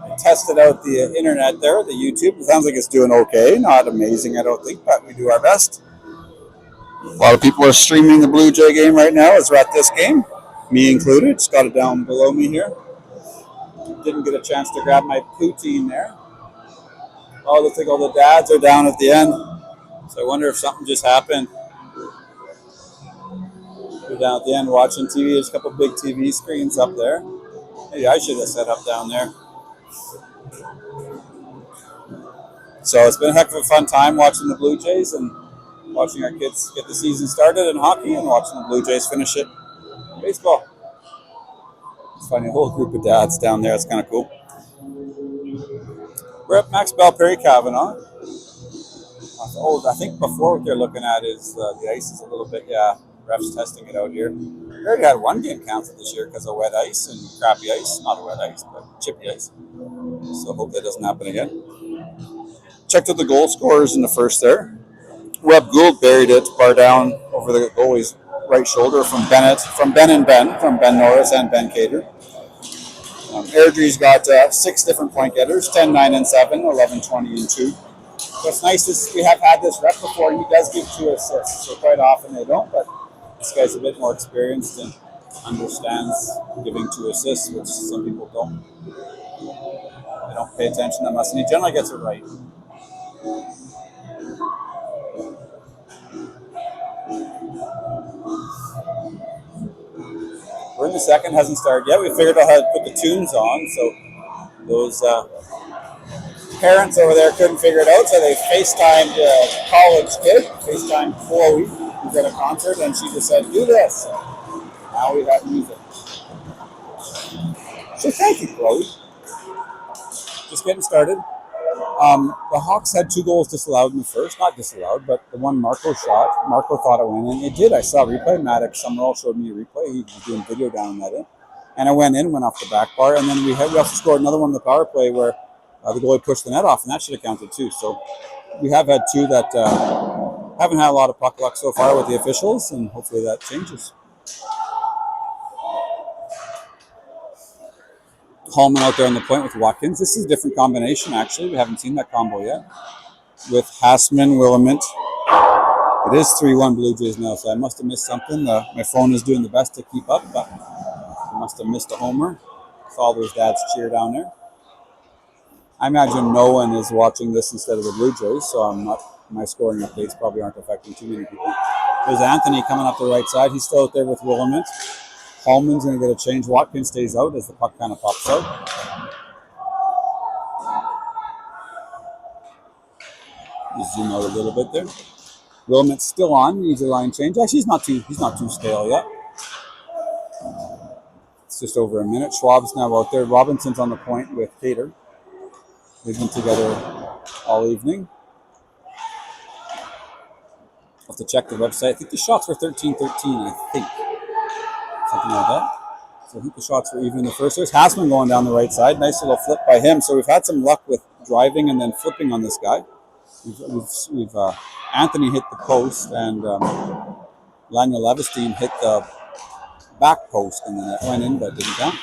[SPEAKER 1] I tested out the internet there, the YouTube. It sounds like it's doing okay. Not amazing, I don't think, but we do our best. A lot of people are streaming the Blue Jay game right now as we're at this game, me included. Just got it down below me here. Didn't get a chance to grab my poutine there. Oh, looks like all the dads are down at the end. So I wonder if something just happened. We're down at the end watching TV. There's a couple big TV screens up there. Maybe I should have set up down there. So it's been a heck of a fun time watching the Blue Jays and watching our kids get the season started in hockey and watching the Blue Jays finish it in baseball. It's finding a whole group of dads down there. It's kind of cool. We're at Max Bell, Perry Kavanaugh. Oh, I think before what they're looking at is the ice is a little bit, refs testing it out here. We already had one game canceled this year because of wet ice and crappy ice. Not wet ice, but chippy ice. So hope that doesn't happen again. Checked out the goal scorers in the first there. Webb Gould buried it bar down over the goalie's right shoulder from Ben Norris and Ben Cater. Airdrie's got 6 different point getters, 10, 9, and 7, 11, 20, and 2. What's nice is we have had this rep before, and he does give 2 assists. So quite often they don't, but this guy's a bit more experienced and understands giving 2 assists, which some people don't. They don't pay attention that much, and he generally gets it right. We're in the second, hasn't started yet. We figured out how to put the tunes on, so those parents over there couldn't figure it out, so they FaceTimed a college kid, FaceTimed Chloe, who's at a concert, and she just said, do this. So now we have music. So thank you, Chloe. Just getting started. The Hawks had 2 goals disallowed in the first. Not disallowed, but the one Marco shot. Marco thought it went in. It did. I saw a replay. Maddox Summerall showed me a replay. He was doing video down that in. And I went off the back bar. And then we also scored another one in the power play where the goalie pushed the net off, and that should have counted too. So we have had 2 that haven't had a lot of puck luck so far with the officials, and hopefully that changes. Hallman out there on the point with Watkins. This is a different combination, actually. We haven't seen that combo yet. With Hassman, Willamette. It is 3-1 Blue Jays now, so I must have missed something. My phone is doing the best to keep up, but I must have missed a homer. Saw those dads cheer down there. I imagine no one is watching this instead of the Blue Jays, so my scoring updates probably aren't affecting too many people. There's Anthony coming up the right side. He's still out there with Willamette. Hallman's going to get a change. Watkins stays out as the puck kind of pops out. Just zoom out a little bit there. Wilmet's still on. Needs a line change. Actually, he's not too stale yet. It's just over a minute. Schwab's now out there. Robinson's on the point with Cater. They've been together all evening. I'll have to check the website. I think the shots were 13-13, I think. Something like that. So I think the shots were even in the first. There's Hassman going down the right side. Nice little flip by him. So we've had some luck with driving and then flipping on this guy. We've Anthony hit the post, and Lionel Levestein hit the back post, and then it went in, but didn't count.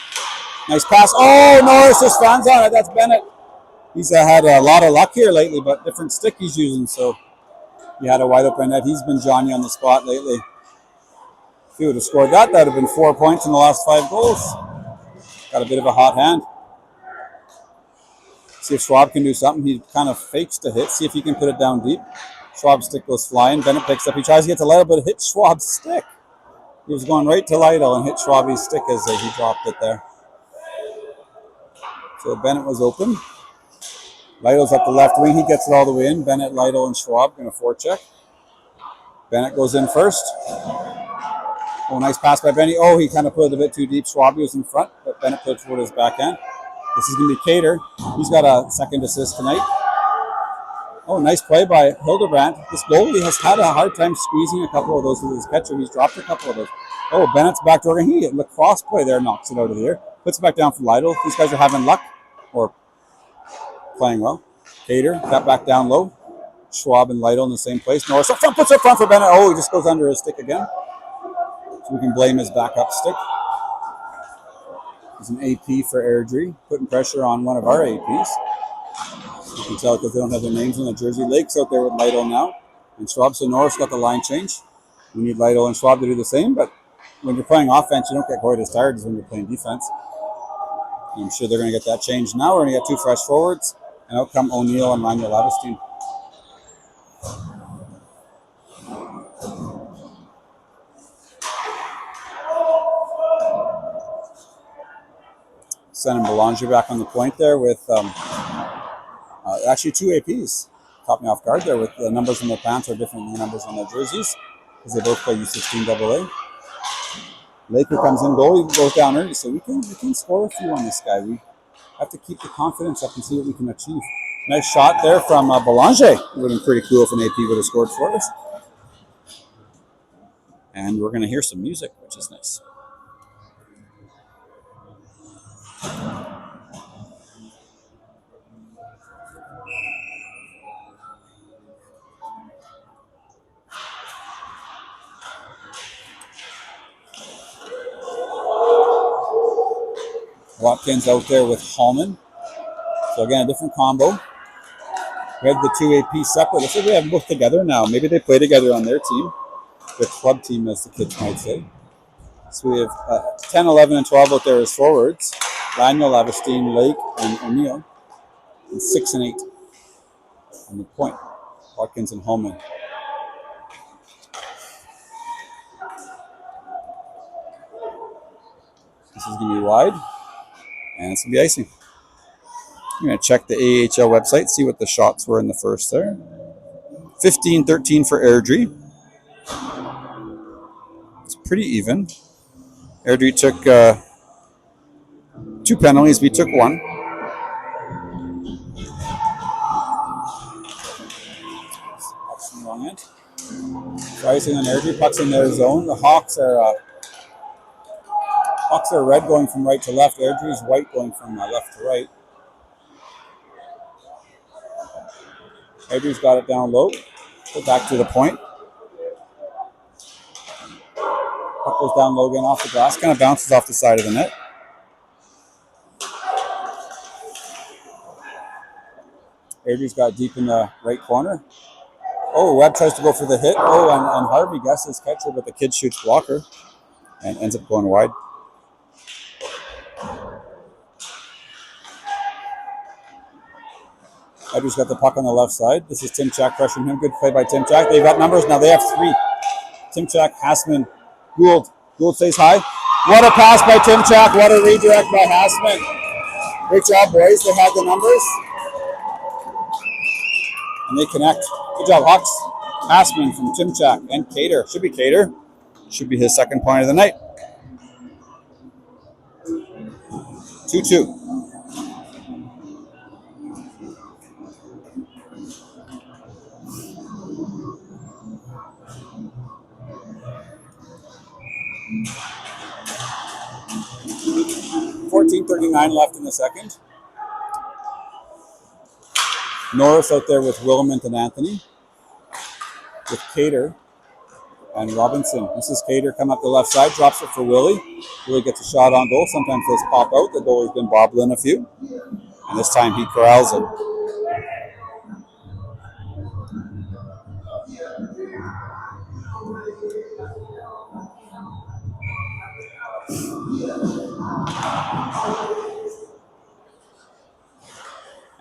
[SPEAKER 1] Nice pass. Oh, Norris just stands on it. That's Bennett. He's had a lot of luck here lately, but different stick he's using, so he had a wide open net. He's been Johnny on the spot lately. If he would have scored that, that would have been 4 points in the last 5 goals. Got a bit of a hot hand. See if Schwab can do something. He kind of fakes to hit. See if he can put it down deep. Schwab's stick goes flying. Bennett picks up. He tries to get to Lytle, but it hits Schwab's stick. He was going right to Lytle and hit Schwab's stick as he dropped it there. So Bennett was open. Lytle's up the left wing. He gets it all the way in. Bennett, Lytle, and Schwab going to forecheck. Bennett goes in first. Oh, nice pass by Benny. Oh, he kind of put it a bit too deep. Schwab was in front, but Bennett put it toward his backhand. This is going to be Cater. He's got a second assist tonight. Oh, nice play by Hildebrandt. This goalie has had a hard time squeezing a couple of those with his catcher. He's dropped a couple of those. Oh, Bennett's backdoor. He lacrosse play there knocks it out of the air. Puts it back down for Lytle. These guys are having luck or playing well. Cater got back down low. Schwab and Lytle in the same place. Norris up front, puts up front for Bennett. Oh, he just goes under his stick again. So we can blame his backup stick. He's an AP for Airdrie, putting pressure on one of our APs. You can tell because they don't have their names on the jersey. Lake's out there with Lytle now. And Schwab, so Norris got the line change. We need Lytle and Schwab to do the same, but when you're playing offense, you don't get quite as tired as when you're playing defense. I'm sure they're going to get that changed now. We're going to get two fresh forwards, and out come O'Neill and Manuel Lavestein. Sending Belanger back on the point there with actually two APs. Caught me off guard there with the numbers on their pants are different than the numbers on their jerseys because they both play U16 AA. Laker comes in goal, he goes down early, so we can score a few on this guy. We have to keep the confidence up and see what we can achieve. Nice shot there from Belanger. It would have been pretty cool if an AP would have scored for us. And we're going to hear some music, which is nice. Watkins out there with Hallman. So again, a different combo. We have the two AP separate. Looks like we have them both together now. Maybe they play together on their team. The club team, as the kids might say. So we have 10, 11, and 12 out there as forwards. Daniel, Lavestein, Lake, and O'Neill. And 6 and 8 on the point. Watkins and Hallman. This is going to be wide. And it's going to be icing. I'm going to check the AHL website, see what the shots were in the first there. 15-13 for Airdrie. It's pretty even. Airdrie took 2 penalties. We took 1. Puck's in the wrong end. Icing on Airdrie. Puck's in their zone. The Hawks are red going from right to left. Airdrie's white going from left to right. Airdrie's got it down low. Put back to the point. Puck goes down low again off the glass. Kind of bounces off the side of the net. Airdrie's got it deep in the right corner. Oh, Webb tries to go for the hit. Oh, and Harvey guesses catcher, but the kid shoots blocker and ends up going wide. Airdrie's got the puck on the left side. This is Timchak pressuring him. Good play by Timchak. They've got numbers now. They have 3. Timchak, Hassman, Gould. Gould stays high. What a pass by Timchak. What a redirect by Hassman. Great job, boys. They had the numbers. And they connect. Good job, Hawks. Hassman from Timchak and Cater. Should be Cater. Should be his second point of the night. 2-2. .39 left in the second. Norris out there with Wilmot and Anthony. With Cater and Robinson. This is Cater come up the left side, drops it for Willie. Willie gets a shot on goal. Sometimes those pop out. The goalie's been bobbling a few. And this time he corrals it.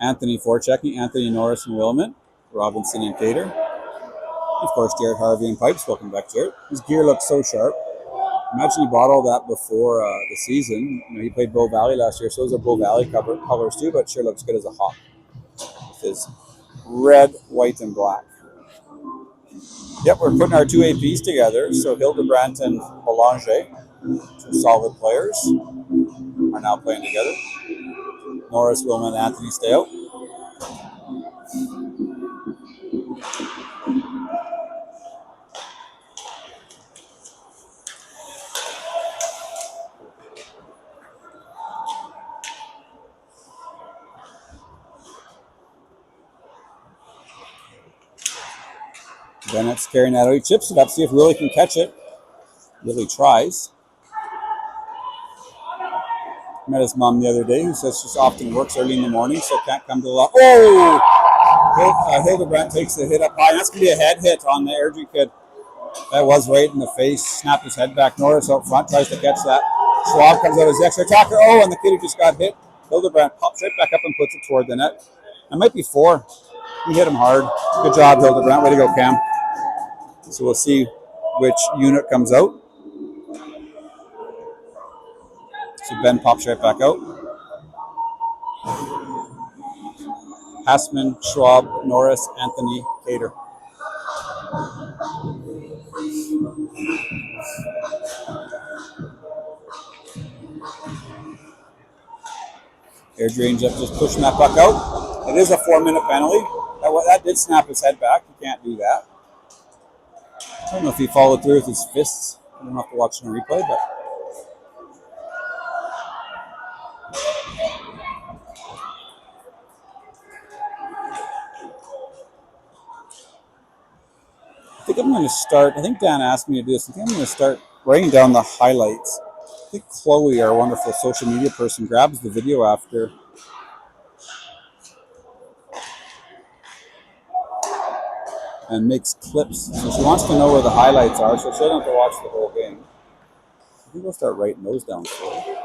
[SPEAKER 1] Anthony forechecking. Anthony, Norris, and Wilmot. Robinson and Cater. Of course, Jared Harvey and Pipes. Welcome back, Jared. His gear looks so sharp. Imagine he bought all that before the season. You know, he played Bow Valley last year, so those are Bow Valley colors too, but sure looks good as a Hawk. With his red, white, and black. Yep, we're putting our 2 APs together. So Hildebrandt and Belanger, 2 solid players, are now playing together. Norris, Wilman, and Anthony stay out. Bennett's carrying that out. He chips it up, see if Willie can catch it. Willie tries. Met his mom the other day, who says she often works early in the morning, so can't come to the lot. Oh! Hildebrandt takes the hit up high. That's going to be a head hit on the Airdrie kid. That was right in the face. Snapped his head back. Norris out front tries to catch that. Schwab comes out as the extra attacker. Oh, and the kid who just got hit. Hildebrandt pops right back up and puts it toward the net. That might be 4. He hit him hard. Good job, Hildebrandt. Way to go, Cam. So we'll see which unit comes out. So Ben pops right back out. Hassman, Schwab, Norris, Anthony, Cater. Airdrie ends up just pushing that puck out. It is a 4-minute penalty. That did snap his head back. You can't do that. I don't know if he followed through with his fists. I don't have to watch it on replay, but I think I'm going to start. I think Dan asked me to do this. I think I'm going to start writing down the highlights. I think Chloe, our wonderful social media person, grabs the video after. And makes clips. So she wants to know where the highlights are, so she doesn't have to watch the whole game. I think we'll start writing those down for her.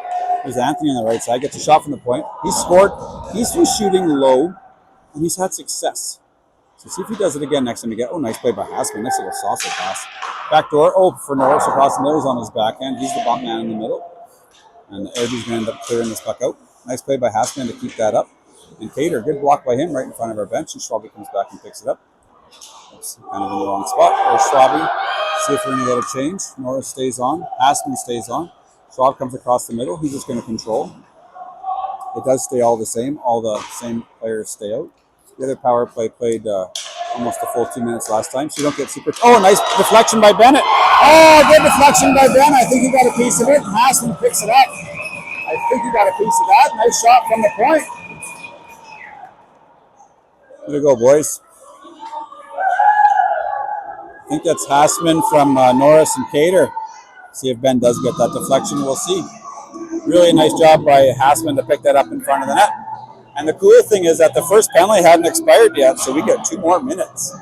[SPEAKER 1] There's Anthony on the right side. Gets a shot from the point. He's scored. He's been shooting low, and he's had success. So see if he does it again next time you get. Oh, nice play by Haskell. Nice little saucer pass. Back door. Oh, for Norris across the middle. He's on his backhand. He's the bump man in the middle. And Airdrie's going to end up clearing this puck out. Nice play by Haskell to keep that up. And Cater, good block by him right in front of our bench. And Schwab comes back and picks it up. Oops, kind of in the wrong spot. There's Schwab. See if we're going to get a change. Norris stays on. Haskell stays on. Schwab comes across the middle. He's just going to control. It does stay all the same. All the same players stay out. The other power play played almost a full 2 minutes last time, so you don't get super. Oh, nice deflection by Bennett. Oh, good deflection by Bennett. I think he got a piece of it. Haskell picks it up. I think he got a piece of that. Nice shot from the point. Way to go, boys. I think that's Hassman from Norris and Cater. See if Ben does get that deflection. We'll see. Really nice job by Hassman to pick that up in front of the net. And the cool thing is that the first penalty hadn't expired yet, so we get 2 more minutes.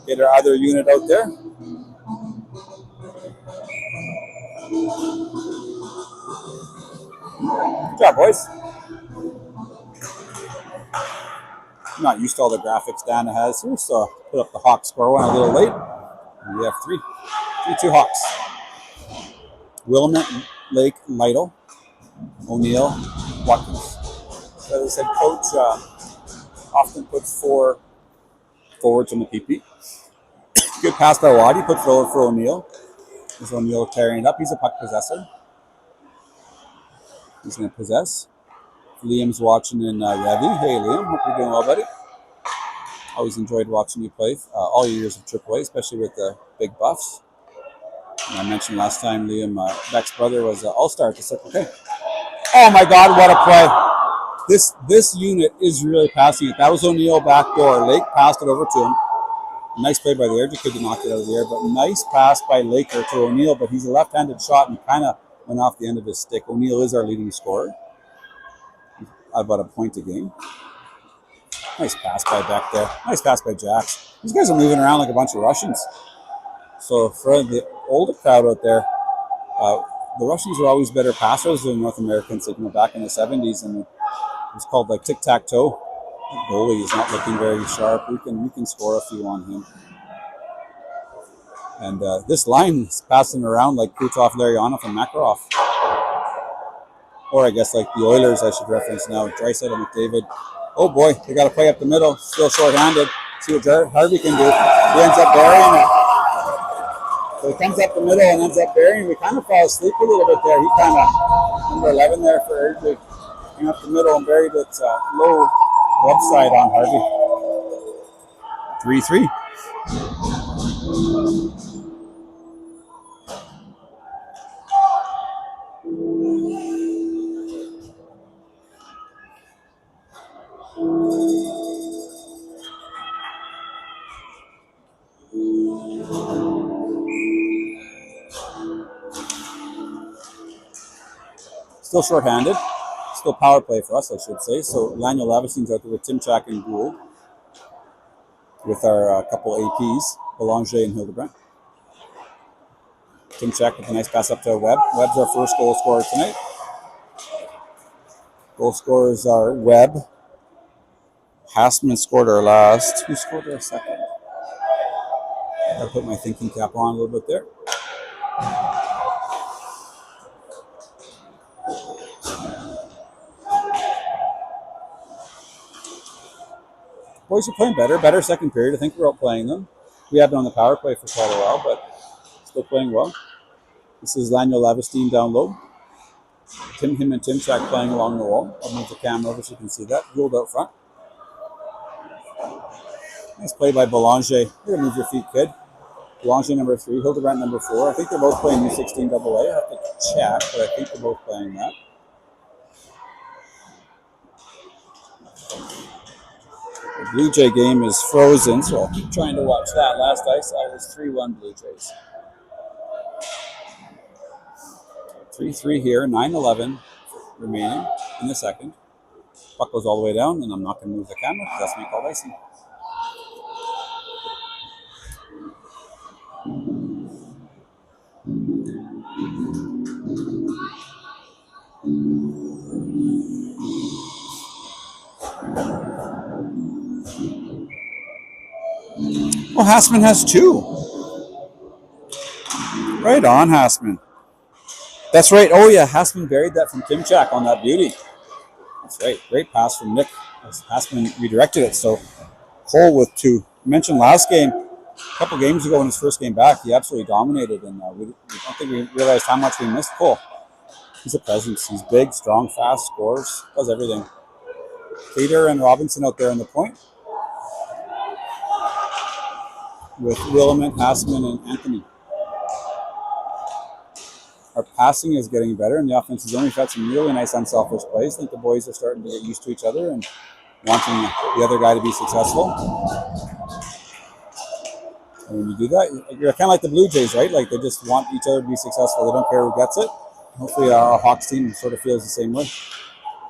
[SPEAKER 1] Get our other unit out there. Good job, boys. I'm not used to all the graphics Dana has here, so put up the Hawks score one a little late. And we have 3-2 Hawks. Wilmot, Lake, Lytle, O'Neill, Watkins. So as I said, Coach often puts 4 forwards on the PP. Good pass by Waddy, puts it over for O'Neill. There's O'Neill carrying it up. He's a puck possessor. He's going to possess. Liam's watching in Revy. Hey, Liam. Hope you're doing well, buddy. Always enjoyed watching you play all your years of AAA, especially with the big buffs. And I mentioned last time Liam, Beck's brother, was an all-star at the Circle K. Oh, my God, what a play. This unit is really passing it. That was O'Neill backdoor. Lake passed it over to him. Nice play by the Airdrie kid to knock it out of the air, but nice pass by Laker to O'Neill, but he's a left-handed shot and kind of went off the end of his stick. O'Neill is our leading scorer. About a point a game. Nice pass by Beck there. Nice pass by Jax. These guys are moving around like a bunch of Russians. So for the older crowd out there, the Russians were always better passers than North Americans, like, back in the 70s, and it was called like tic-tac-toe. The goalie is not looking very sharp. We can score a few on him. And this line is passing around like Kucherov, Larionov, and Makarov. Or I guess like the Oilers, I should reference now. Draisaitl and McDavid. Oh boy, they got to play up the middle. Still short-handed. See what Harvey can do. He ends up burying it. So he comes up the middle and ends up burying. We kind of fall asleep a little bit there. He kind of, number 11 there for Airdrie, came up the middle and buried it low glove side on Harvey. 3-3. Still short-handed. Still power play for us, I should say. So Laniel Lavestein's out there with Timchak and Gould, with our couple APs, Belanger and Hildebrandt. Timchak with a nice pass up to Webb. Webb's our first goal scorer tonight. Goal scorers are Webb. Hassman scored our last. Who scored our second? I put my thinking cap on a little bit there. Boys are playing better second period. I think we're outplaying them. We have been on the power play for quite a while, but still playing well. This is Laniel Lavestein down low. Him and Timchak playing along the wall. I'll move the camera over so you can see that. Gould out front. Nice play by Belanger. You're going to move your feet, kid. Belanger number 3, Hildebrandt number 4. I think they're both playing U18AA. I have to check, but I think they're both playing that. The Blue Jay game is frozen, so I'll keep trying to watch that. Last I saw was 3-1 Blue Jays. 3-3 here, 9-11 remaining in the second. Puck goes all the way down, and I'm not going to move the camera because that's me called icing. Oh, Hassman has 2. Right on, Hassman. That's right. Oh, yeah, Hassman buried that from Timchak on that beauty. That's right. Great pass from Nick. Hassman redirected it. So Cole with 2. I mentioned last game, a couple games ago in his first game back, he absolutely dominated. And we don't think we realized how much we missed Cole. He's a presence. He's big, strong, fast, scores, does everything. Peter and Robinson out there on the point, with Willamette, Hassman, and Anthony. Our passing is getting better, and the offensive zone, we've had some really nice unselfish plays. I think the boys are starting to get used to each other and wanting the other guy to be successful. And when you do that, you're kind of like the Blue Jays, right? Like they just want each other to be successful. They don't care who gets it. Hopefully our Hawks team sort of feels the same way.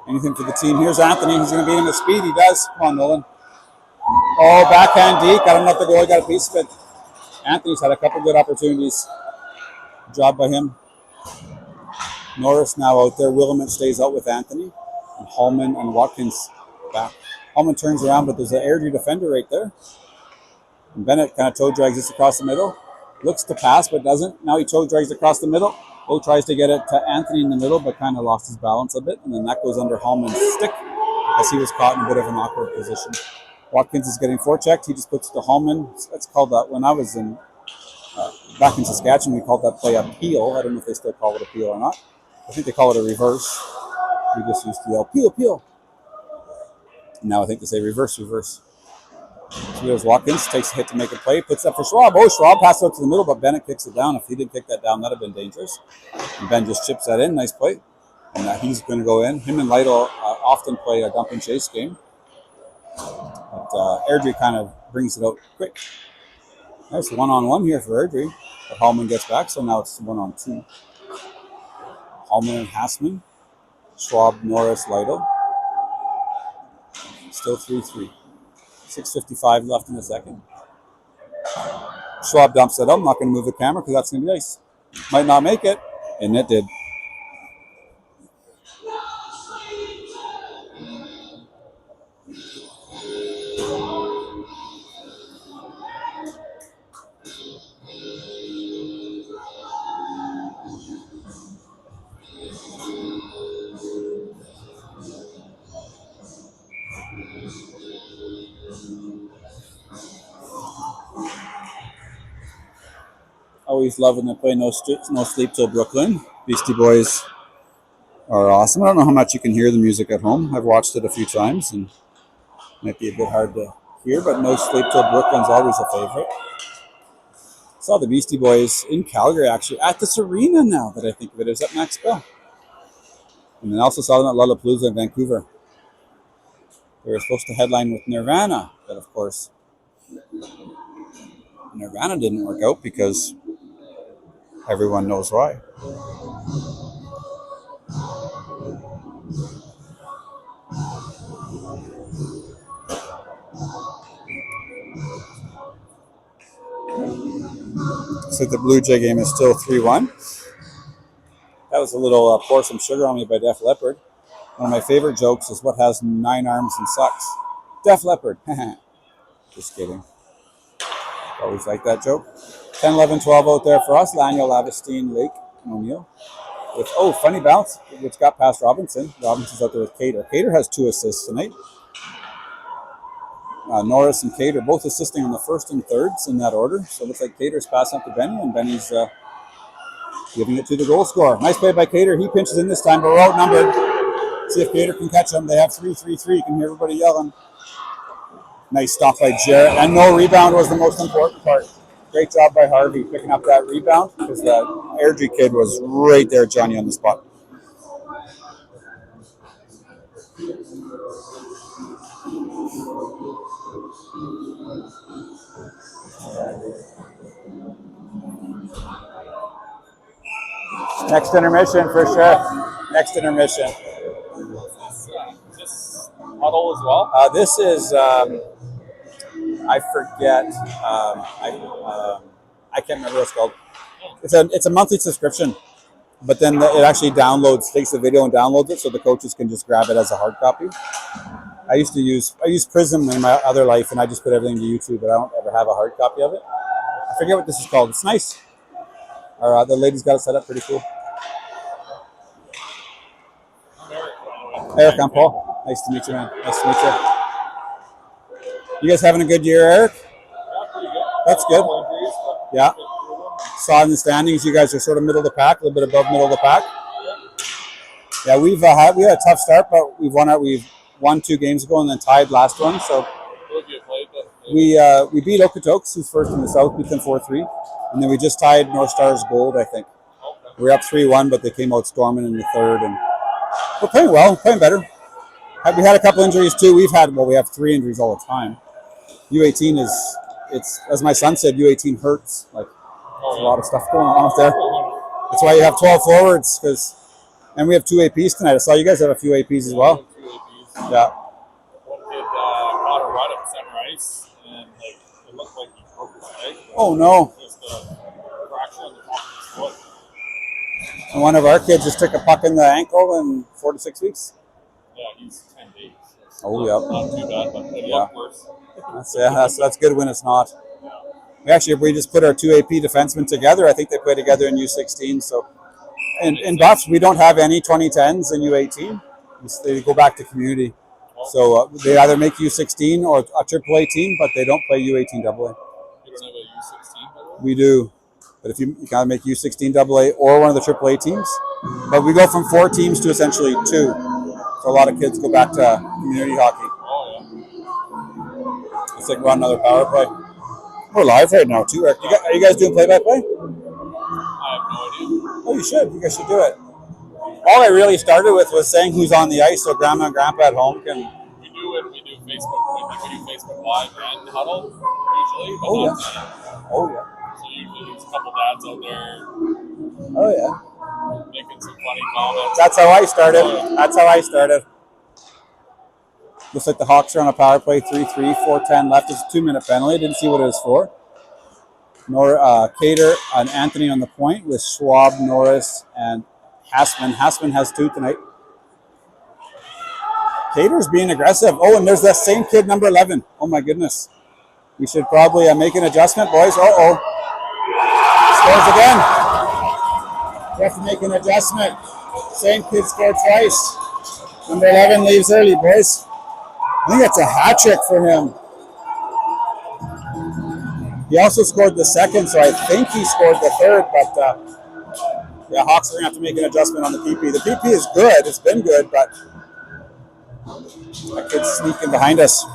[SPEAKER 1] Anything for the team. Here's Anthony. He's going to beat him at speed. He does. Come on, Nolan. Oh, backhand deke. I don't know if the goalie got a piece of it. Anthony's had a couple good opportunities. Good job by him. Norris now out there. Willamette stays out with Anthony. And Hallman and Watkins back. Hallman turns around, but there's an Airdrie defender right there. And Bennett kind of toe drags this across the middle. Looks to pass, but doesn't. Now he toe drags across the middle. Bo tries to get it to Anthony in the middle, but kind of lost his balance a bit. And then that goes under Hallman's stick as he was caught in a bit of an awkward position. Watkins is getting forechecked. He just puts it to Hallman. That's called that. When I was in back in Saskatchewan, we called that play a peel. I don't know if they still call it a peel or not. I think they call it a reverse. We just used to yell, peel, peel. Now I think they say reverse, reverse. So here's Watkins, takes a hit to make a play, puts up for Schwab. Oh, Schwab passed out to the middle, but Bennett kicks it down. If he didn't kick that down, that would have been dangerous. And Ben just chips that in. Nice play. And he's going to go in. Him and Lytle often play a dump and chase game. But Airdrie kind of brings it out quick. Nice one-on-one here for Airdrie. But Hallman gets back, so now it's 1-on-2. Hallman and Hassman. Schwab, Norris, Lytle. Still 3-3. 6:55 left in the second. Schwab dumps it up. I'm not going to move the camera because that's going to be nice. Might not make it, and it did. Always love when they play No Sleep Till Brooklyn. Beastie Boys are awesome. I don't know how much you can hear the music at home. I've watched it a few times and it might be a bit hard to hear, but No Sleep Till Brooklyn's always a favorite. Saw the Beastie Boys in Calgary, actually, at this arena now that I think of it. Is that Max Bell? And then I also saw them at Lollapalooza in Vancouver. They were supposed to headline with Nirvana, but of course, Nirvana didn't work out because everyone knows why. Looks like the Blue Jay game is still 3-1. That was a little pour some sugar on me by Def Leppard. One of my favorite jokes is what has 9 arms and sucks? Def Leppard. Just kidding. Always like that joke. 10, 11, 12 out there for us. Laniel, Lavestine, Lake, and O'Neill. With, funny bounce, which got past Robinson. Robinson's out there with Cater. Cater has 2 assists tonight. Norris and Cater both assisting on the first and thirds in that order. So it looks like Cater's passing up to Benny, and Benny's giving it to the goal scorer. Nice play by Cater. He pinches in this time, but we're outnumbered. See if Cater can catch him. They have 3-3-3. You can hear everybody yelling. Nice stop by Jarrett. And no rebound was the most important part. Great job by Harvey picking up that rebound because the Airdrie kid was right there, Johnny, on the spot. Next intermission for sure. Next intermission.
[SPEAKER 3] This huddle as well?
[SPEAKER 1] This is, I forget, I can't remember what it's called. It's a monthly subscription, but then it actually downloads, takes the video and downloads it so the coaches can just grab it as a hard copy. I use Prism in my other life, and I just put everything to YouTube, but I don't ever have a hard copy of it. I forget what this is called. It's nice. The ladies got it set up pretty cool. Eric, I'm Paul. Nice to meet you, man. Nice to meet you. You guys having a good year, Eric?
[SPEAKER 3] Yeah, pretty good.
[SPEAKER 1] That's good. Yeah. Saw in the standings, you guys are sort of middle of the pack, a little bit above middle of the pack. Yeah, we had a tough start, but we've won 2 games ago and then tied last one. So we beat Okotoks, who's first in the South, beat them 4-3, and then we just tied North Stars Gold, I think. We were up 3-1, but they came out storming in the third, and we're playing well, playing better. We had a couple injuries too. We have 3 injuries all the time. U18 it's as my son said, U18 hurts. Like there's a lot of stuff going on out there. That's why you have 12 forwards, and we have 2 APs tonight. I saw you guys have a few APs as well.
[SPEAKER 3] 2 APs.
[SPEAKER 1] Yeah.
[SPEAKER 3] One kid caught a run at center ice, and it looked like he broke his leg.
[SPEAKER 1] Oh no.
[SPEAKER 3] Just a fracture on the top of his foot.
[SPEAKER 1] And one of our kids just took a puck in the ankle in 4 to 6 weeks.
[SPEAKER 3] Yeah, he's 10 days.
[SPEAKER 1] Oh yeah.
[SPEAKER 3] Not too bad, but it looked worse.
[SPEAKER 1] That's good when it's not. We just put our 2 AP defensemen together. I think they play together in U16. So, in Buffs, we don't have any 2010s in U18. They go back to community. So they either make U16 or a AAA team, but they don't play U18AA.
[SPEAKER 3] You don't have a U16?
[SPEAKER 1] We do, but if you gotta make U16 AA or one of the AAA teams. But we go from 4 teams to essentially 2. So a lot of kids go back to community hockey.
[SPEAKER 3] Oh yeah.
[SPEAKER 1] It's like run another power play. We're live right now too, Eric. Are you guys doing play-by-play?
[SPEAKER 3] I have no idea.
[SPEAKER 1] Oh, you should. You guys should do it. All I really started with was saying who's on the ice, so Grandma and Grandpa at home can.
[SPEAKER 3] We do Facebook. We do Facebook Live and Huddle usually. But
[SPEAKER 1] Oh yeah.
[SPEAKER 3] not
[SPEAKER 1] Oh yeah.
[SPEAKER 3] So usually there's a couple dads out there
[SPEAKER 1] Oh yeah.
[SPEAKER 3] making some funny comments.
[SPEAKER 1] That's how I started. Looks like the Hawks are on a power play, 3-3, 4:10 left. It's a 2-minute penalty. Didn't see what it was for. Cater and Anthony on the point with Schwab, Norris, and Hassman. Hassman has 2 tonight. Cater's being aggressive. Oh, and there's that same kid, number 11. Oh my goodness. We should probably make an adjustment, boys. Uh-oh. Scores again. We have to make an adjustment. Same kid scored twice. Number 11 leaves early, boys. I think that's a hat trick for him. He also scored the second, so I think he scored the third, but yeah, Hawks are going to have to make an adjustment on the PP. The PP is good. It's been good, but that kid's sneaking behind us.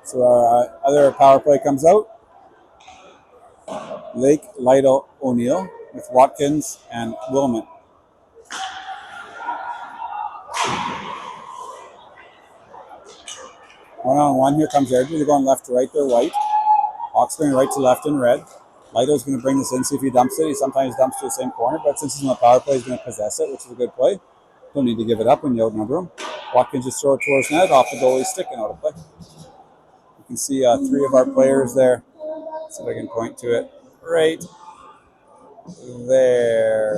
[SPEAKER 1] So our other power play comes out. Lake, Lytle, O'Neill with Watkins and Wilmot. One-on-one. Here comes Airdrie. They're going left to right. They're white. Hawks going right to left in red. Lido's going to bring this in, see if he dumps it. He sometimes dumps to the same corner, but since he's in the power play, he's going to possess it, which is a good play. Don't need to give it up when you outnumber him. Watkins just throw it towards net, off the goalie's stick and out of play. You can see 3 of our players there. See if I can point to it. Right there.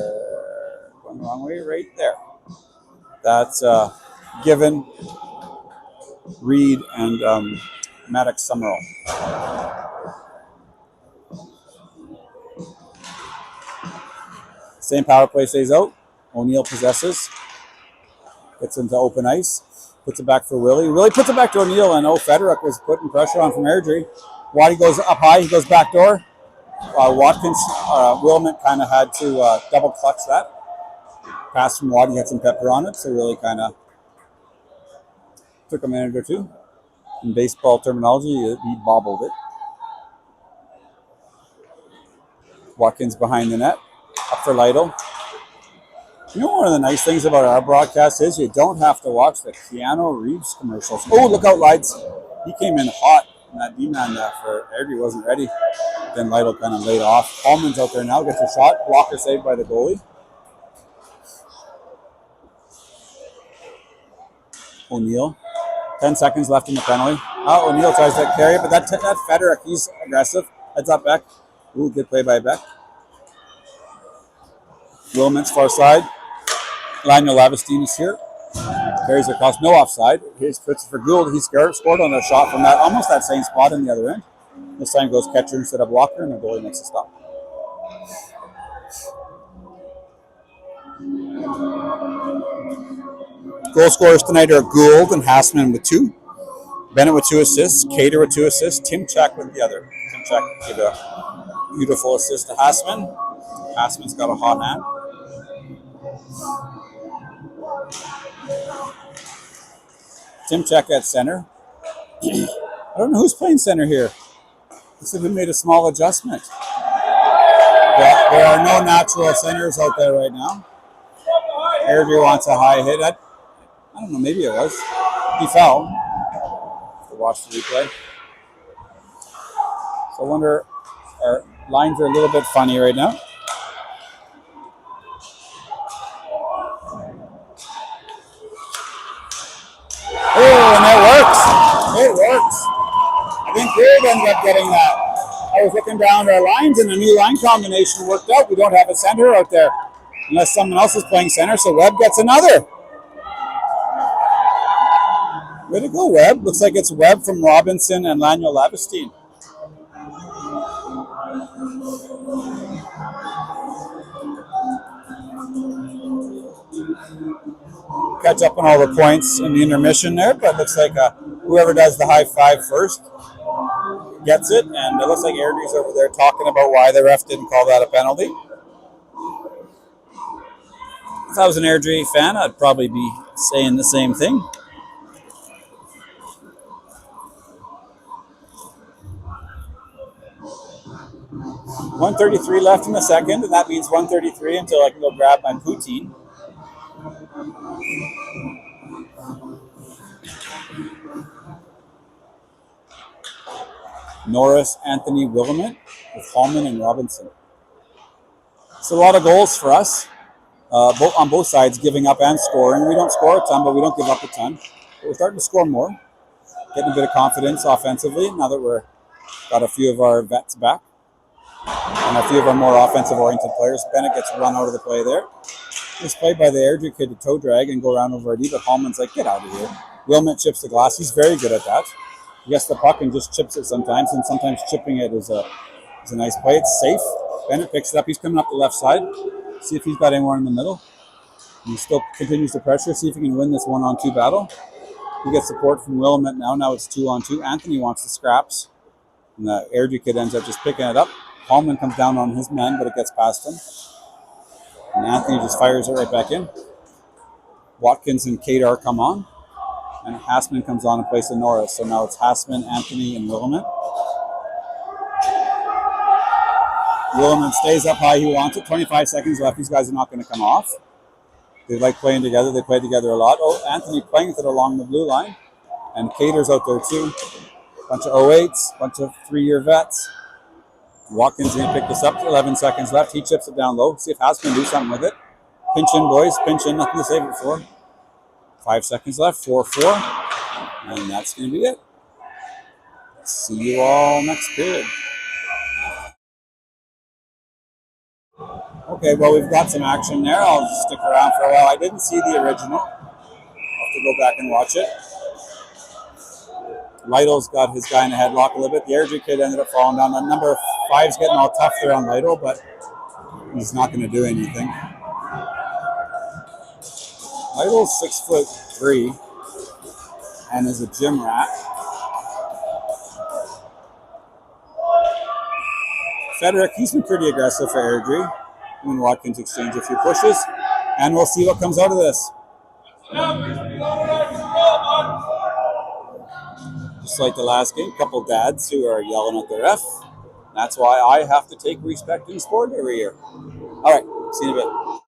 [SPEAKER 1] Going the wrong way, right there. That's Given, Reed, and Maddox Summerall. Same power play stays out. O'Neill possesses. Gets into open ice. Puts it back for Willie. Willie puts it back to O'Neill, and Federic was putting pressure on from Airdrie. Waddy goes up high. He goes back door. Watkins, Wilmot kind of had to double clutch that. Pass from Waddy had some pepper on it, so really kind of took a minute or two. In baseball terminology, he bobbled it. Watkins behind the net. Up for Lytle. You know, one of the nice things about our broadcast is you don't have to watch the Keanu Reeves commercials. Oh, look out, Lights. He came in hot. And that D-man for Airdrie wasn't ready. Then Lytle kind of laid off. Hallman's out there now, gets a shot. Blocker saved by the goalie. O'Neill. 10 seconds left in the penalty. O'Neill tries to carry it, but that Federic, he's aggressive. Heads up Beck. Ooh, good play by Beck. Wilmot's far side. Lionel Lavestein is here. Carries it across, no offside. Here's Christopher Gould. He scored on a shot from that, almost that same spot in the other end. This time goes catcher instead of blocker, and the goalie makes a stop. Goal scorers tonight are Gould and Hassman with 2. Bennett with 2 assists. Cater with 2 assists. Tim Check with the other. Tim Check gave a beautiful assist to Hassman. Hassman's got a hot hand. Tim Check at center. I don't know who's playing center here. Looks like we made a small adjustment. There are no natural centers out there right now. Airdrie wants a high hit. I don't know, maybe it was. He fell. To watch the replay. So I wonder, our lines are a little bit funny right now. Oh, and it works. It works. I think Beard ended up getting that. I was looking down our lines, and the new line combination worked out. We don't have a center out there unless someone else is playing center, so Webb gets another. Way to go, Webb. Looks like it's Webb from Robinson and Laniel Lavestein. Catch up on all the points in the intermission there, but it looks like whoever does the high five first gets it, and it looks like Airdrie's over there talking about why the ref didn't call that a penalty. If I was an Airdrie fan, I'd probably be saying the same thing. .133 left in the second, and that means 133 until I can go grab my poutine. Norris, Anthony, Willamette with Hallman and Robinson. It's a lot of goals for us, on both sides, giving up and scoring. We don't score a ton, but we don't give up a ton. But we're starting to score more, getting a bit of confidence offensively now that we're got a few of our vets back and a few of our more offensive-oriented players. Bennett gets run out of the play there. This play by the Airdrie kid to toe drag and go around over a D, but Hallman's like, get out of here. Wilmot chips the glass. He's very good at that. He gets the puck and just chips it sometimes, and sometimes chipping it is a nice play. It's safe. Bennett picks it up. He's coming up the left side. See if he's got anyone in the middle. And he still continues to pressure, see if he can win this 1-on-2 battle. He gets support from Willamette now. Now it's 2-on-2. Anthony wants the scraps. And the Airdrie kid ends up just picking it up. Hallman comes down on his man, but it gets past him. And Anthony just fires it right back in. Watkins and Kadar come on. And Hassman comes on in place of Norris. So now it's Hassman, Anthony, and Willamette. Willamette stays up high. He wants it. 25 seconds left. These guys are not going to come off. They like playing together. They play together a lot. Oh, Anthony playing with it along the blue line. And Cater's out there too. Bunch of 08s, bunch of 3-year vets. Watkins going to pick this up. 11 seconds left. He chips it down low. See if Haas can do something with it. Pinch in, boys. Pinch in. Nothing to save it for. 5 seconds left. 4-4. And that's going to be it. See you all next period. Okay, well, we've got some action there. I'll just stick around for a while. I didn't see the original. I'll have to go back and watch it. Lytle's got his guy in the headlock a little bit. The Airdrie kid ended up falling down. Number 5's getting all tough there on Lytle, but he's not going to do anything. Lytle's 6'3" and is a gym rat. Federic, he's been pretty aggressive for Airdrie. And Watkins exchange a few pushes, and we'll see what comes out of this. Just like the last game, a couple dads who are yelling at the ref. That's why I have to take respect in sport every year. All right, see you in a bit.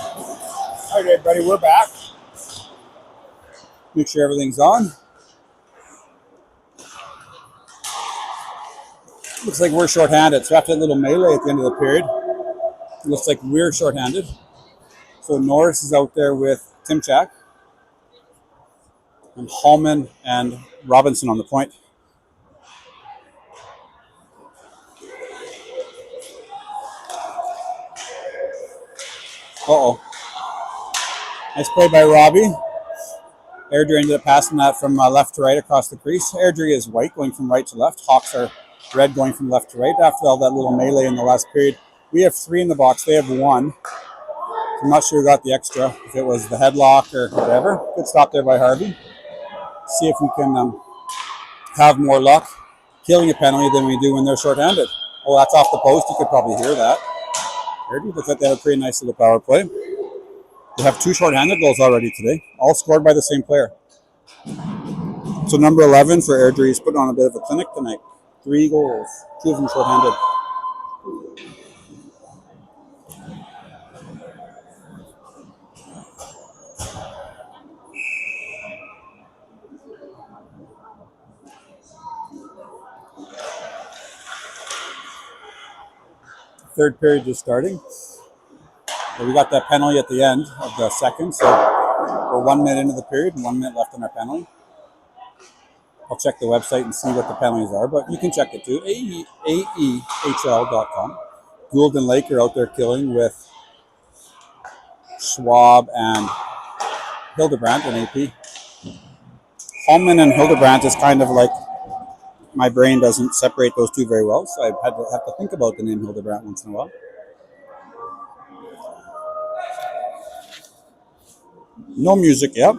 [SPEAKER 1] All right, everybody, we're back. Make sure everything's on. Looks like we're shorthanded. So after that little melee at the end of the period, it looks like we're shorthanded. So Norris is out there with Timchak and Hallman and Robinson on the point. Uh-oh. Nice play by Robbie. Airdrie ended up passing that from left to right across the crease. Airdrie is white going from right to left. Hawks are red going from left to right. After all that little melee in the last period, we have 3 in the box. They have 1. I'm not sure who got the extra, if it was the headlock or whatever. Good stop there by Harvey. See if we can have more luck killing a penalty than we do when they're shorthanded. Oh, that's off the post. You could probably hear that. Airdrie looks like they have a pretty nice little power play. They have 2 shorthanded goals already today, all scored by the same player. So number 11 for Airdrie is putting on a bit of a clinic tonight. 3 goals, 2 of them shorthanded. Third period just starting. So we got that penalty at the end of the second, so we're 1 minute into the period and 1 minute left on our penalty. I'll check the website and see what the penalties are, but you can check it too. AEHL.com. Gould and Lake are out there killing with Schwab and Hildebrandt and AP. Holman and Hildebrandt is kind of like, my brain doesn't separate those two very well, so I have to think about the name Hildebrandt once in a while. No music yet.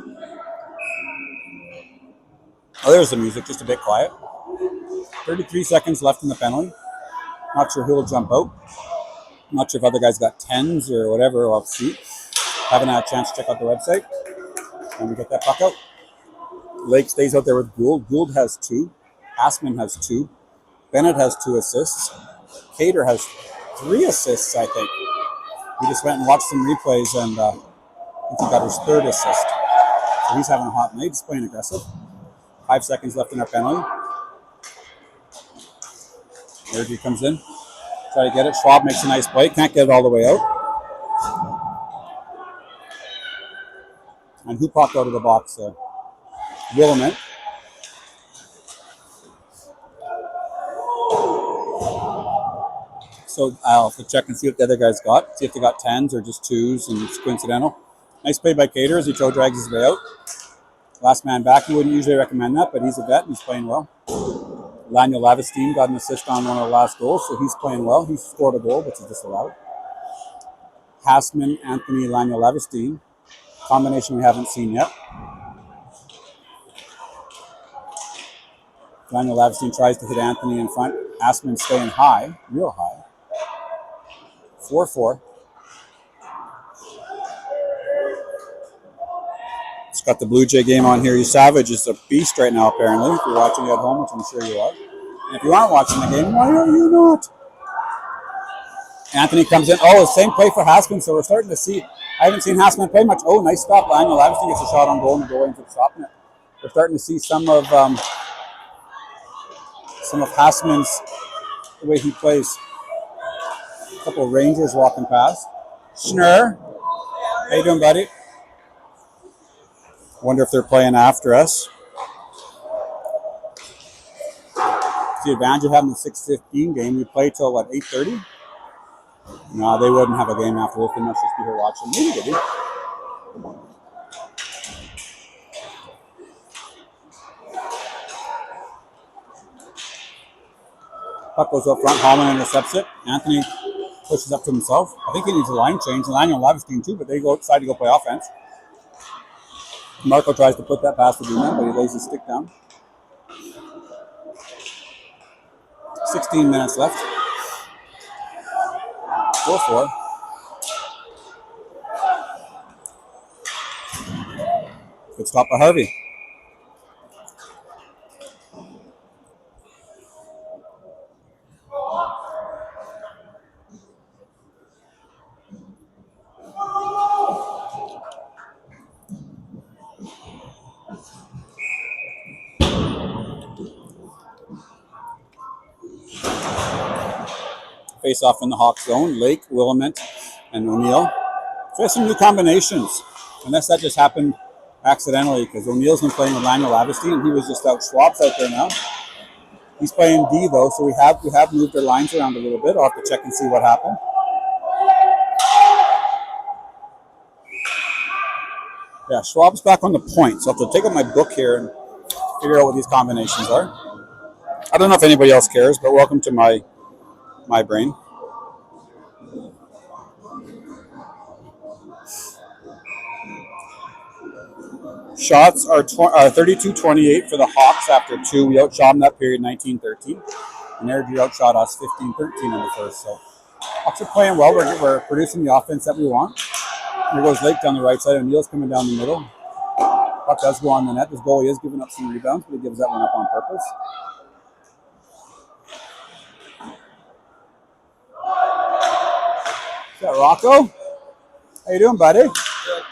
[SPEAKER 1] Oh, there's the music, just a bit quiet. 33 seconds left in the penalty. Not sure who will jump out. Not sure if other guys got 10s or whatever off seat. Haven't had a chance to check out the website. And we get that puck out. Lake stays out there with Gould. Gould has 2. Asman has 2. Bennett has 2 assists. Cater has 3 assists, I think. We just went and watched some replays, and I think he got his 3rd assist. So he's having a hot night. He's playing aggressive. 5 seconds left in our penalty. Airdrie comes in. Try to get it. Schwab makes a nice play. Can't get it all the way out. And who popped out of the box? Willamette. So I'll have to check and see what the other guys got. See if they got 10s or just 2s and it's coincidental. Nice play by Cater as he toe drags his way out. Last man back. You wouldn't usually recommend that, but he's a vet and he's playing well. Laniel Lavestein got an assist on one of the last goals, so he's playing well. He scored a goal, which is disallowed. Hassman, Anthony, Laniel Lavestein. Combination we haven't seen yet. Laniel Lavestein tries to hit Anthony in front. Hassman staying high, real high. 4-4. It's got the Blue Jay game on here. Savage is a beast right now, apparently. If you're watching at home, which I'm sure you are. And if you aren't watching the game, why are you not? Anthony comes in. Oh, same play for Hassman, so we're starting to see. I haven't seen Hassman play much. Oh, nice stop. Laniel Lavestein gets a shot on goal and the goal ends up stopping it. We're starting to see some of Hassman's, the way he plays. A couple of Rangers walking past. Schnurr. How you doing, buddy? Wonder if they're playing after us. It's the advantage of having the 6:15 game. We play till, what, 8:30? No, they wouldn't have a game after this. They must just be here watching. Maybe they do. Puck goes up front. Holland intercepts it. Anthony pushes up to himself. I think he needs a line change. Laniel Lavestein too, but they go outside to go play offense. Marco tries to put that past the D-man, but he lays his stick down. 16 minutes left. 4-4. Good stop by Harvey. face off in the Hawk zone. Lake, Willamette, and O'Neill. So we have some new combinations. Unless that just happened accidentally, because O'Neill's been playing with Lionel Lavestein, and he was just out. Schwab's out there now. He's playing D though, so we have moved their lines around a little bit. I'll have to check and see what happened. Yeah, Schwab's back on the point, so I have to take out my book here and figure out what these combinations are. I don't know if anybody else cares, but welcome to my brain. Shots are 32-28 for the Hawks after 2. We outshot them that period 19-13. And Airdrie outshot us 15-13 in the first. So Hawks are playing well. We're producing the offense that we want. There goes Lake down the right side, and Neil's coming down the middle. Puck does go on the net. This goalie is giving up some rebounds, but he gives that one up on purpose. Is that Rocco? How you doing, buddy?
[SPEAKER 3] Good.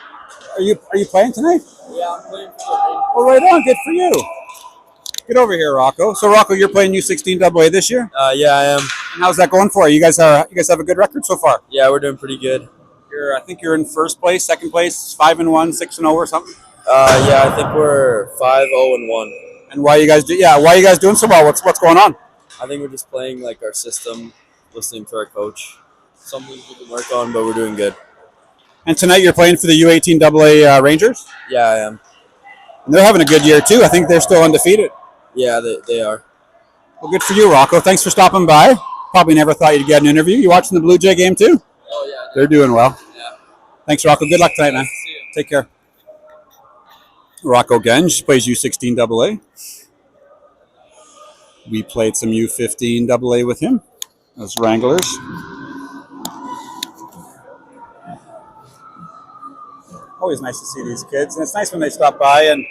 [SPEAKER 1] Are you playing tonight?
[SPEAKER 3] Yeah, I'm playing for the Rangers.
[SPEAKER 1] Oh, right on. Good for you. Get over here, Rocco. So, Rocco, you're playing U18AA this year?
[SPEAKER 3] Yeah, I am.
[SPEAKER 1] And how's that going for you? You guys have a good record so far.
[SPEAKER 3] Yeah, we're doing pretty good.
[SPEAKER 1] I think you're in first place, second place, 5-1, 6-0 or something.
[SPEAKER 3] Yeah, I think we're 5-0-1.
[SPEAKER 1] And why are you guys doing so well? What's going on?
[SPEAKER 3] I think we're just playing like our system, listening to our coach. Some things we can work on, but we're doing good.
[SPEAKER 1] And tonight you're playing for the U18AA Rangers?
[SPEAKER 3] Yeah, I am.
[SPEAKER 1] And they're having a good year too. I think they're still undefeated.
[SPEAKER 3] Yeah, they are.
[SPEAKER 1] Well, good for you, Rocco. Thanks for stopping by. Probably never thought you'd get an interview. You watching the Blue Jay game too?
[SPEAKER 3] Oh, yeah.
[SPEAKER 1] They're doing well.
[SPEAKER 3] Yeah.
[SPEAKER 1] Thanks, Rocco. Good luck tonight, man.
[SPEAKER 3] See you.
[SPEAKER 1] Take care. Rocco Genge plays U16AA. We played some U15AA with him as Wranglers. Always nice to see these kids, and it's nice when they stop by, and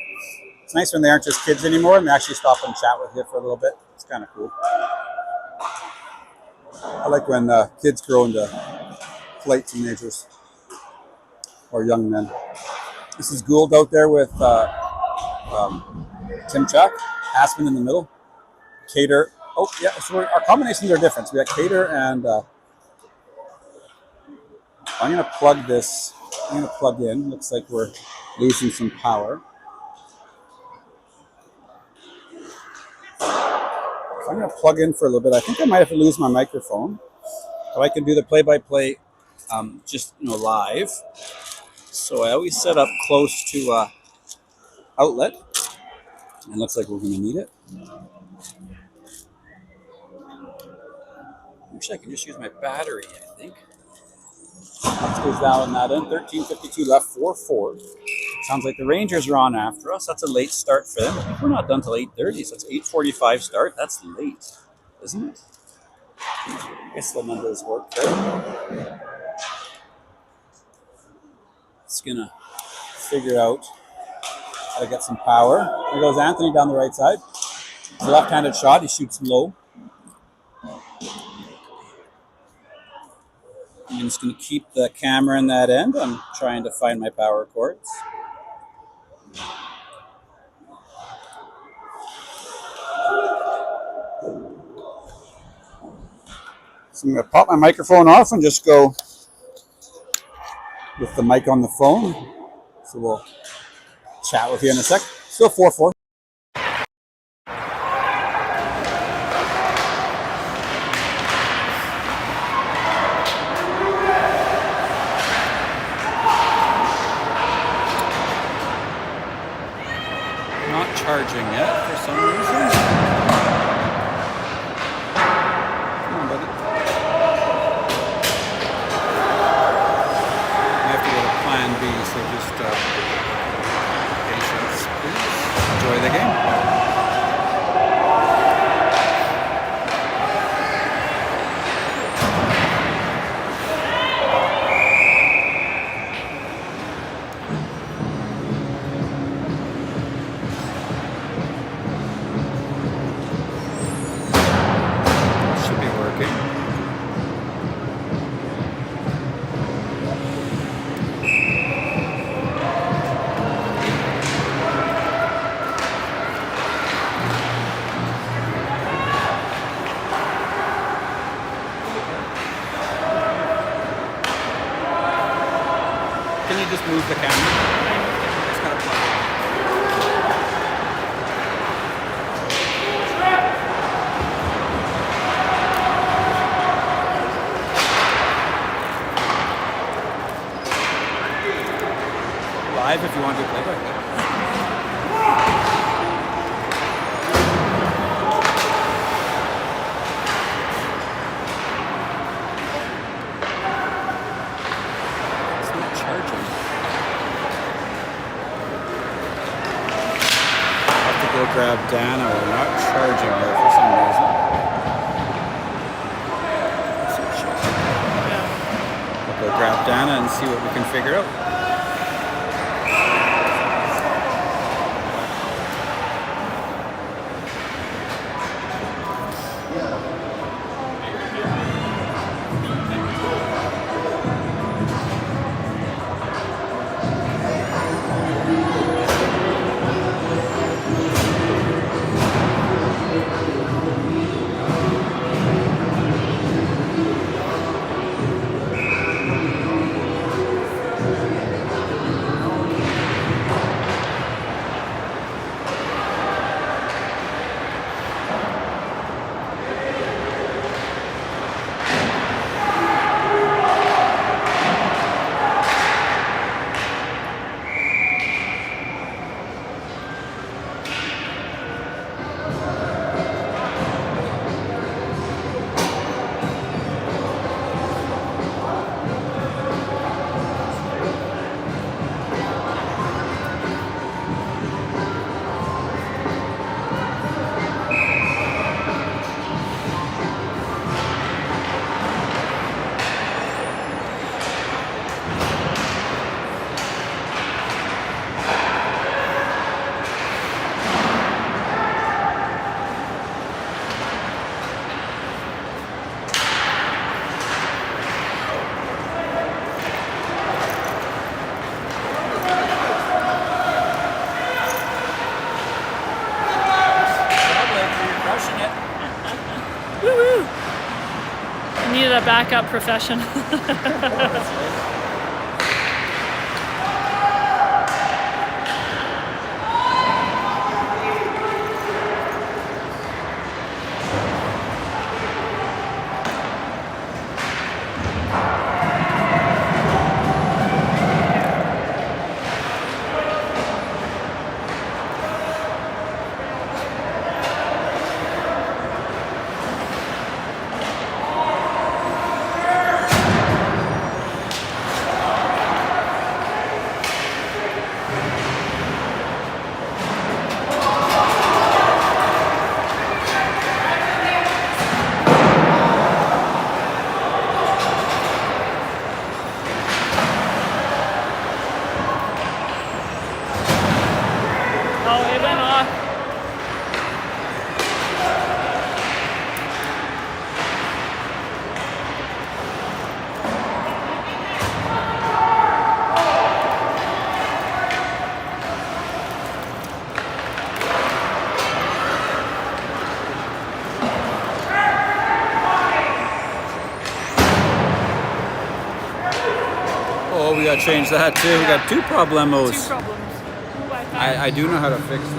[SPEAKER 1] it's nice when they aren't just kids anymore and they actually stop and chat with you for a little bit. It's kind of cool. I like when kids grow into late teenagers or young men. This is Gould out there with Tim Chuck, Aspen in the middle, Cater. Oh yeah, so our combinations are different. So we got Cater and I'm gonna plug this. I'm gonna plug in. Looks like we're losing some power. So I'm gonna plug in for a little bit. I think I might have to lose my microphone, so I can do the play-by-play just live. So I always set up close to outlet, and it looks like we're going to need it. Actually, I can just use my battery, I think. Let's go down on that end. 13:52 left, 4-4. Sounds like the Rangers are on after us. That's a late start for them. I think we're not done till 8:30, so it's 8:45 start. That's late, isn't it? I guess the numbers work, right? It's going to figure out how to get some power. There goes Anthony down the right side. It's a left-handed shot. He shoots low. I'm just going to keep the camera in that end. I'm trying to find my power cords. So I'm going to pop my microphone off and just go with the mic on the phone. So we'll chat with you in a sec. Still 4-4. Not charging yet for some reason. Come on, buddy. I have to go to plan B, so just patience, please. Enjoy the game. Should be working. Can you just move the camera? Just kind of plug it. Live if you want to play by play. It's not charging. I have to go grab Dana. We're not charging her for some reason. We'll go grab Dana and see what we can figure out.
[SPEAKER 4] Needed a backup profession. Oh, it went off.
[SPEAKER 1] Oh, we got to change that too. We got two problemos.
[SPEAKER 4] Two problems.
[SPEAKER 1] I do know how to fix that.